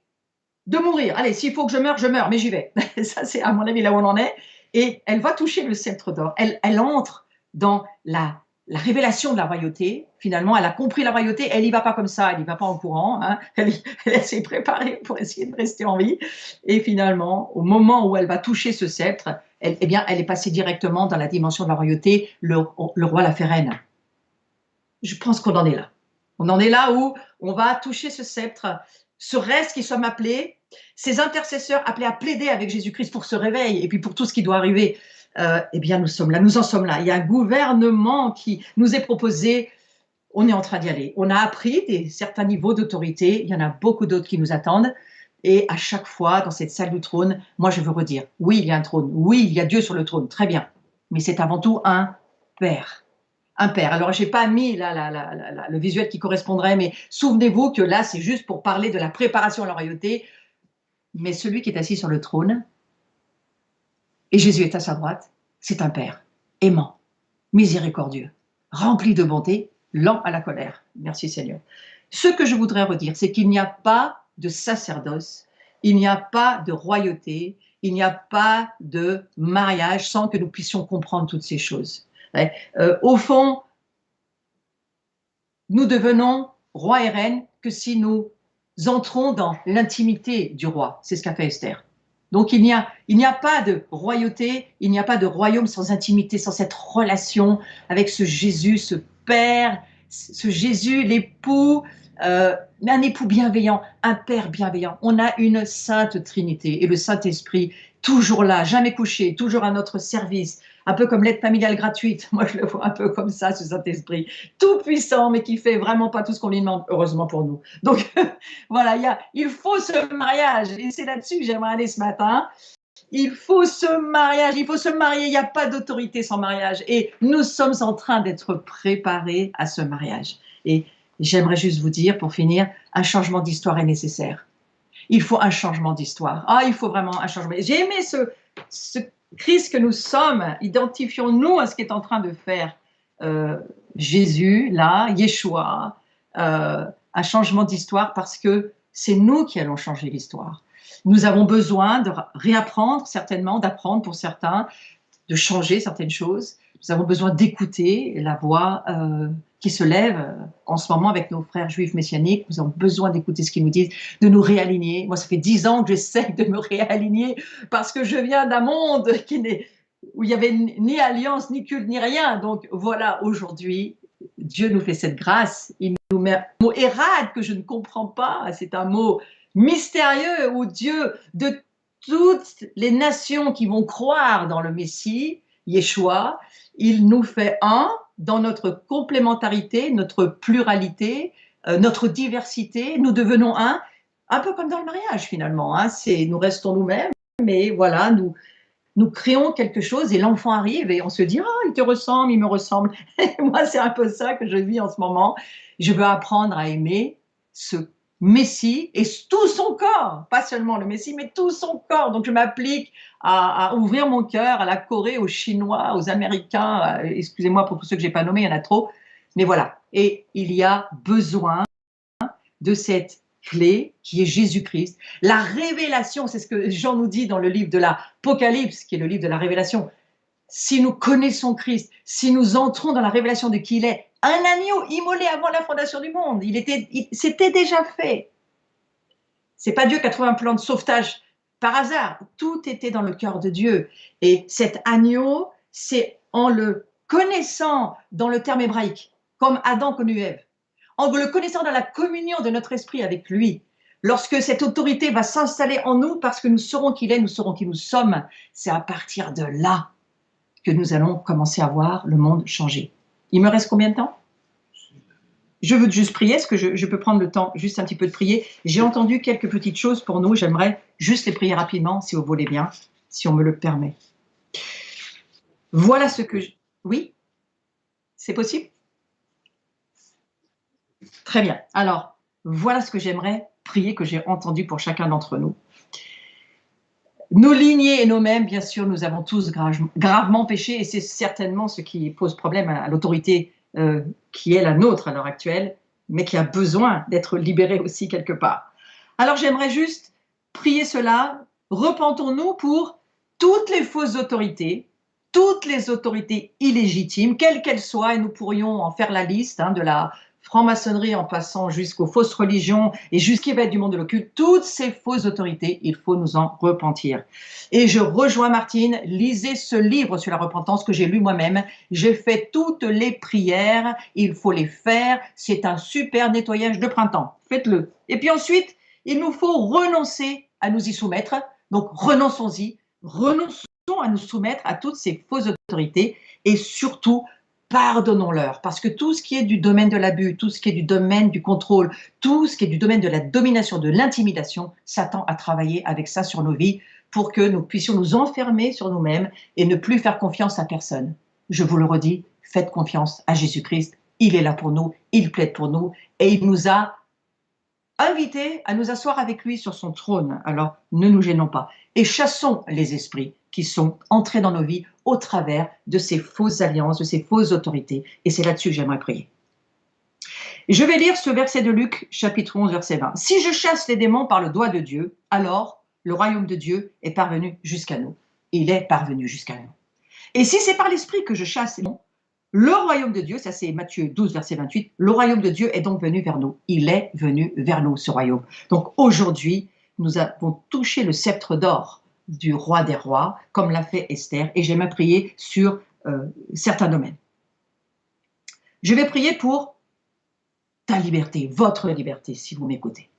de mourir. Allez, s'il faut que je meurs, mais j'y vais. Ça, c'est à mon avis là où on en est. Et elle va toucher le sceptre d'or. Elle entre dans la révélation de la royauté. Finalement, elle a compris la royauté, elle n'y va pas comme ça, elle n'y va pas en courant, hein. Elle s'est préparée pour essayer de rester en vie, et finalement, au moment où elle va toucher ce sceptre, elle est passée directement dans la dimension de la royauté, le roi la fait reine. Je pense qu'on en est là. On en est là où on va toucher ce sceptre ce reste qui sommes appelés, ces intercesseurs appelés à plaider avec Jésus-Christ pour ce réveil et puis pour tout ce qui doit arriver, eh bien nous sommes là, nous en sommes là. Il y a un gouvernement qui nous est proposé, on est en train d'y aller. On a appris certains niveaux d'autorité, il y en a beaucoup d'autres qui nous attendent. Et à chaque fois, dans cette salle du trône, moi je veux redire, oui, il y a un trône, oui, il y a Dieu sur le trône, très bien. Mais c'est avant tout un Père. Un Père. Alors, je n'ai pas mis là, le visuel qui correspondrait, mais souvenez-vous que là, c'est juste pour parler de la préparation à la royauté. Mais celui qui est assis sur le trône, et Jésus est à sa droite, c'est un Père aimant, miséricordieux, rempli de bonté, lent à la colère. Merci Seigneur. Ce que je voudrais redire, c'est qu'il n'y a pas de sacerdoce, il n'y a pas de royauté, il n'y a pas de mariage sans que nous puissions comprendre toutes ces choses. Au fond, nous devenons rois et reines que si nous entrons dans l'intimité du roi. C'est ce qu'a fait Esther. Donc il n'y a pas de royauté, il n'y a pas de royaume sans intimité, sans cette relation avec ce Jésus, ce Père, ce Jésus, l'époux, un époux bienveillant, un Père bienveillant. On a une sainte Trinité et le Saint-Esprit, toujours là, jamais couché, toujours à notre service, un peu comme l'aide familiale gratuite. Moi, je le vois un peu comme ça, ce Saint-Esprit, tout puissant, mais qui fait vraiment pas tout ce qu'on lui demande, heureusement pour nous. Donc, voilà, il faut ce mariage, et c'est là-dessus que j'aimerais aller ce matin. Il faut ce mariage, il faut se marier, il n'y a pas d'autorité sans mariage. Et nous sommes en train d'être préparés à ce mariage. Et j'aimerais juste vous dire, pour finir, un changement d'histoire est nécessaire. Il faut un changement d'histoire. Ah, il faut vraiment un changement. J'ai aimé ce Christ que nous sommes. Identifions-nous à ce qu'est en train de faire Jésus, là, Yeshua, un changement d'histoire parce que c'est nous qui allons changer l'histoire. Nous avons besoin de réapprendre certainement, d'apprendre pour certains, de changer certaines choses. Nous avons besoin d'écouter la voix qui se lève en ce moment avec nos frères juifs messianiques. Nous avons besoin d'écouter ce qu'ils nous disent, de nous réaligner. Moi, ça fait 10 ans que j'essaie de me réaligner parce que je viens d'un monde où il n'y avait ni alliance, ni culte, ni rien. Donc voilà, aujourd'hui, Dieu nous fait cette grâce. Il nous met un mot érade que je ne comprends pas. C'est un mot mystérieux où Dieu, de toutes les nations qui vont croire dans le Messie, Yeshua, il nous fait un dans notre complémentarité, notre pluralité, notre diversité. Nous devenons un peu comme dans le mariage finalement. Nous restons nous-mêmes, mais voilà, nous créons quelque chose et l'enfant arrive et on se dit « Ah, il te ressemble, il me ressemble ». Moi, c'est un peu ça que je vis en ce moment. Je veux apprendre à aimer ce Messie et tout son corps, pas seulement le Messie, mais tout son corps. Donc, je m'applique à ouvrir mon cœur à la Corée, aux Chinois, aux Américains. Excusez-moi pour tous ceux que je n'ai pas nommés, il y en a trop. Mais voilà. Et il y a besoin de cette clé qui est Jésus-Christ. La révélation, c'est ce que Jean nous dit dans le livre de l'Apocalypse, qui est le livre de la révélation. Si nous connaissons Christ, si nous entrons dans la révélation de qui il est, un agneau immolé avant la fondation du monde, c'était déjà fait. C'est pas Dieu qui a trouvé un plan de sauvetage par hasard. Tout était dans le cœur de Dieu. Et cet agneau, c'est en le connaissant dans le terme hébraïque, comme Adam connut Ève, en le connaissant dans la communion de notre esprit avec lui, lorsque cette autorité va s'installer en nous parce que nous saurons qui il est, nous saurons qui nous sommes, c'est à partir de là que nous allons commencer à voir le monde changer. Il me reste combien de temps? Je veux juste prier. Est-ce que je peux prendre le temps juste un petit peu de prier? J'ai entendu quelques petites choses pour nous. J'aimerais juste les prier rapidement, si vous voulez bien, si on me le permet. Voilà ce que Oui? C'est possible? Très bien. Alors, voilà ce que j'aimerais prier, que j'ai entendu pour chacun d'entre nous. Nos lignées et nous-mêmes, bien sûr, nous avons tous gravement péché et c'est certainement ce qui pose problème à l'autorité qui est la nôtre à l'heure actuelle, mais qui a besoin d'être libérée aussi quelque part. Alors j'aimerais juste prier cela, repentons-nous pour toutes les fausses autorités, toutes les autorités illégitimes, quelles qu'elles soient, et nous pourrions en faire la liste, de la franc-maçonnerie en passant jusqu'aux fausses religions et jusqu'à du monde de l'occulte, toutes ces fausses autorités, il faut nous en repentir. Et je rejoins Martine, lisez ce livre sur la repentance que j'ai lu moi-même, j'ai fait toutes les prières, il faut les faire, c'est un super nettoyage de printemps, faites-le. Et puis ensuite, Il nous faut renoncer à nous y soumettre. Donc, renonçons-y. Renonçons à nous soumettre à toutes ces fausses autorités et surtout, pardonnons-leur. Parce que tout ce qui est du domaine de l'abus, tout ce qui est du domaine du contrôle, tout ce qui est du domaine de la domination, de l'intimidation, Satan a travaillé avec ça sur nos vies pour que nous puissions nous enfermer sur nous-mêmes et ne plus faire confiance à personne. Je vous le redis, faites confiance à Jésus-Christ. Il est là pour nous, il plaide pour nous et il nous a invités à nous asseoir avec lui sur son trône. Alors, ne nous gênons pas et chassons les esprits qui sont entrés dans nos vies au travers de ces fausses alliances, de ces fausses autorités. Et c'est là-dessus que j'aimerais prier. Je vais lire ce verset de Luc, chapitre 11, verset 20. « Si je chasse les démons par le doigt de Dieu, alors le royaume de Dieu est parvenu jusqu'à nous. » Il est parvenu jusqu'à nous. Et si c'est par l'esprit que je chasse les démons, le royaume de Dieu, ça c'est Matthieu 12, verset 28, le royaume de Dieu est donc venu vers nous. Il est venu vers nous, ce royaume. Donc aujourd'hui, nous avons touché le sceptre d'or du roi des rois, comme l'a fait Esther, et j'aimerais prier sur certains domaines. Je vais prier pour ta liberté, votre liberté, si vous m'écoutez.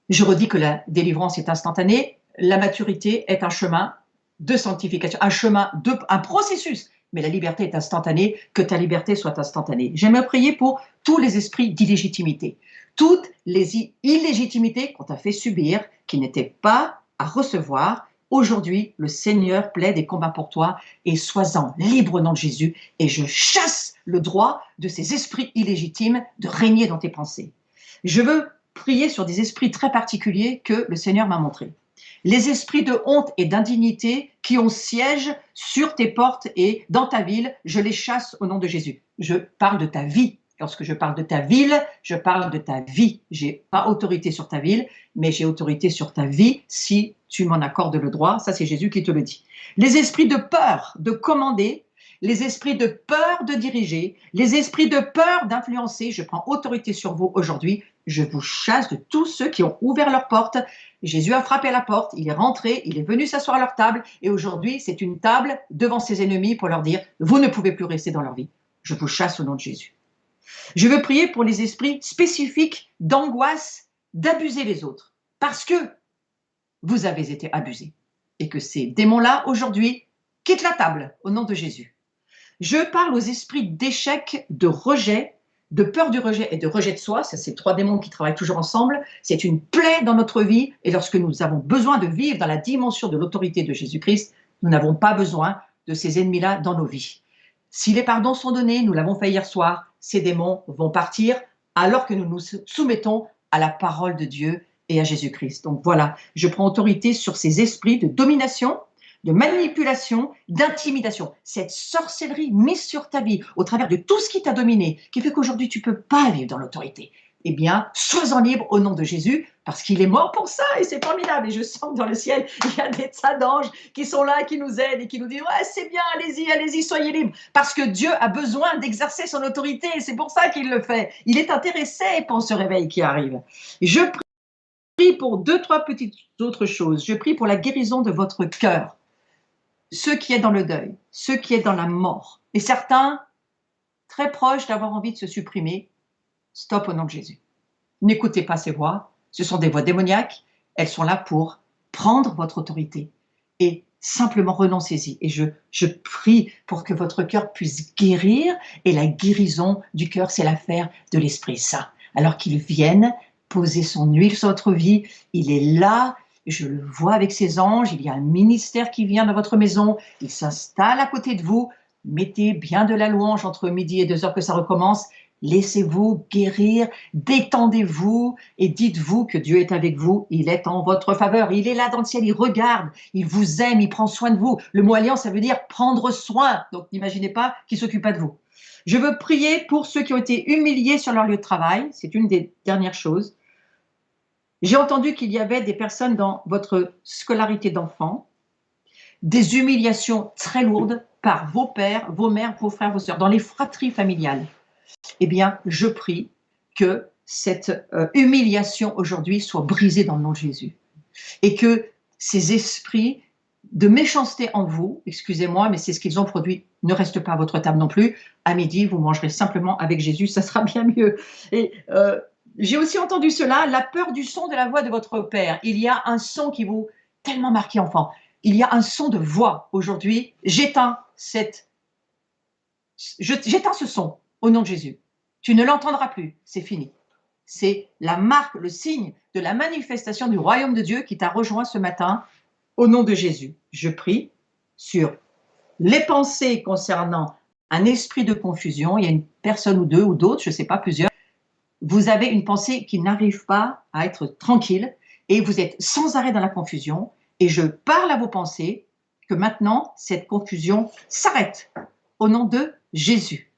Je redis que la délivrance est instantanée, la maturité est un chemin de sanctification, un processus. Mais la liberté est instantanée, que ta liberté soit instantanée. J'aimerais prier pour tous les esprits d'illégitimité, toutes les illégitimités qu'on t'a fait subir, qui n'étaient pas à recevoir. Aujourd'hui, le Seigneur plaide et combat pour toi, et sois-en libre au nom de Jésus, et je chasse le droit de ces esprits illégitimes de régner dans tes pensées. Je veux prier sur des esprits très particuliers que le Seigneur m'a montrés. Les esprits de honte et d'indignité qui ont siège sur tes portes et dans ta ville, je les chasse au nom de Jésus. Je parle de ta vie. Lorsque je parle de ta ville, je parle de ta vie. Je n'ai pas autorité sur ta ville, mais j'ai autorité sur ta vie si tu m'en accordes le droit. Ça, c'est Jésus qui te le dit. Les esprits de peur de commander, les esprits de peur de diriger, les esprits de peur d'influencer, je prends autorité sur vous aujourd'hui. Je vous chasse de tous ceux qui ont ouvert leur porte. Jésus a frappé à la porte, il est rentré, il est venu s'asseoir à leur table et aujourd'hui, c'est une table devant ses ennemis pour leur dire « Vous ne pouvez plus rester dans leur vie. Je vous chasse au nom de Jésus. » Je veux prier pour les esprits spécifiques d'angoisse d'abuser les autres parce que vous avez été abusés et que ces démons-là, aujourd'hui, quittent la table au nom de Jésus. Je parle aux esprits d'échec, de rejet, de peur du rejet et de rejet de soi. Ça, c'est 3 démons qui travaillent toujours ensemble. C'est une plaie dans notre vie. Et lorsque nous avons besoin de vivre dans la dimension de l'autorité de Jésus-Christ, nous n'avons pas besoin de ces ennemis-là dans nos vies. Si les pardons sont donnés, nous l'avons fait hier soir, ces démons vont partir alors que nous nous soumettons à la parole de Dieu et à Jésus-Christ. Donc voilà, je prends autorité sur ces esprits de domination, de manipulation, d'intimidation, cette sorcellerie mise sur ta vie au travers de tout ce qui t'a dominé, qui fait qu'aujourd'hui tu ne peux pas vivre dans l'autorité. Eh bien, sois-en libre au nom de Jésus, parce qu'il est mort pour ça et c'est formidable. Et je sens que dans le ciel, il y a des tas d'anges qui sont là, qui nous aident et qui nous disent « Ouais, c'est bien, allez-y, allez-y, soyez libres. » Parce que Dieu a besoin d'exercer son autorité et c'est pour ça qu'il le fait. Il est intéressé pour ce réveil qui arrive. Je prie pour 2-3 petites autres choses. Je prie pour la guérison de votre cœur. Ceux qui est dans le deuil, ceux qui est dans la mort, et certains très proches d'avoir envie de se supprimer, stop au nom de Jésus. N'écoutez pas ces voix, ce sont des voix démoniaques, elles sont là pour prendre votre autorité et simplement renoncez-y. Et je prie pour que votre cœur puisse guérir, et la guérison du cœur, c'est l'affaire de l'Esprit Saint. Alors qu'il vienne poser son huile sur votre vie, il est là. Je le vois avec ses anges, il y a un ministère qui vient dans votre maison, il s'installe à côté de vous, mettez bien de la louange entre midi et 2 heures que ça recommence, laissez-vous guérir, détendez-vous et dites-vous que Dieu est avec vous, il est en votre faveur, il est là dans le ciel, il regarde, il vous aime, il prend soin de vous. Le mot alliance, ça veut dire prendre soin, donc n'imaginez pas qu'il ne s'occupe pas de vous. Je veux prier pour ceux qui ont été humiliés sur leur lieu de travail, c'est une des dernières choses. J'ai entendu qu'il y avait des personnes dans votre scolarité d'enfant, des humiliations très lourdes par vos pères, vos mères, vos frères, vos sœurs, dans les fratries familiales. Eh bien, je prie que cette humiliation aujourd'hui soit brisée dans le nom de Jésus. Et que ces esprits de méchanceté en vous, excusez-moi, mais c'est ce qu'ils ont produit, ne restent pas à votre table non plus. À midi, vous mangerez simplement avec Jésus, ça sera bien mieux. Et J'ai aussi entendu cela, la peur du son de la voix de votre père. Il y a un son qui vous tellement marqué enfant. Il y a un son de voix aujourd'hui. J'éteins ce son au nom de Jésus. Tu ne l'entendras plus. C'est fini. C'est la marque, le signe de la manifestation du royaume de Dieu qui t'a rejoint ce matin au nom de Jésus. Je prie sur les pensées concernant un esprit de confusion. Il y a une personne ou deux ou d'autres, je ne sais pas, plusieurs. Vous avez une pensée qui n'arrive pas à être tranquille et vous êtes sans arrêt dans la confusion. Et je parle à vos pensées que maintenant, cette confusion s'arrête au nom de Jésus.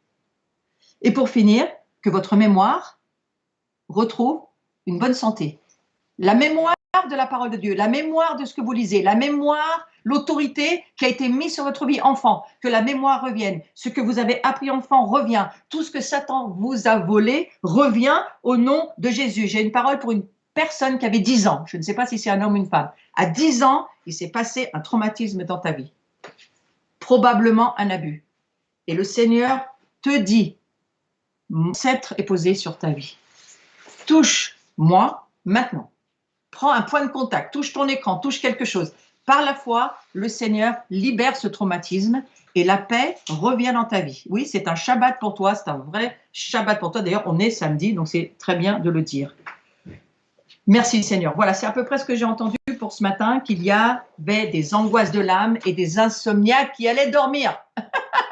Et pour finir, que votre mémoire retrouve une bonne santé. La mémoire de la parole de Dieu, la mémoire de ce que vous lisez, la mémoire, l'autorité qui a été mise sur votre vie enfant, que la mémoire revienne. Ce que vous avez appris enfant revient. Tout ce que Satan vous a volé revient au nom de Jésus. J'ai une parole pour une personne qui avait 10 ans. Je ne sais pas si c'est un homme ou une femme. À 10 ans, il s'est passé un traumatisme dans ta vie. Probablement un abus. Et le Seigneur te dit, mon sceptre est posé sur ta vie. Touche-moi maintenant. Prends un point de contact, touche ton écran, touche quelque chose. Par la foi, le Seigneur libère ce traumatisme et la paix revient dans ta vie. Oui, c'est un Shabbat pour toi, c'est un vrai Shabbat pour toi. D'ailleurs, on est samedi, donc c'est très bien de le dire. Merci Seigneur. Voilà, c'est à peu près ce que j'ai entendu pour ce matin, qu'il y avait des angoisses de l'âme et des insomniaques qui allaient dormir.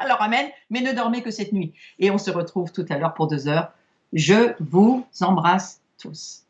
Alors amen, mais ne dormez que cette nuit. Et on se retrouve tout à l'heure pour 2 heures. Je vous embrasse tous.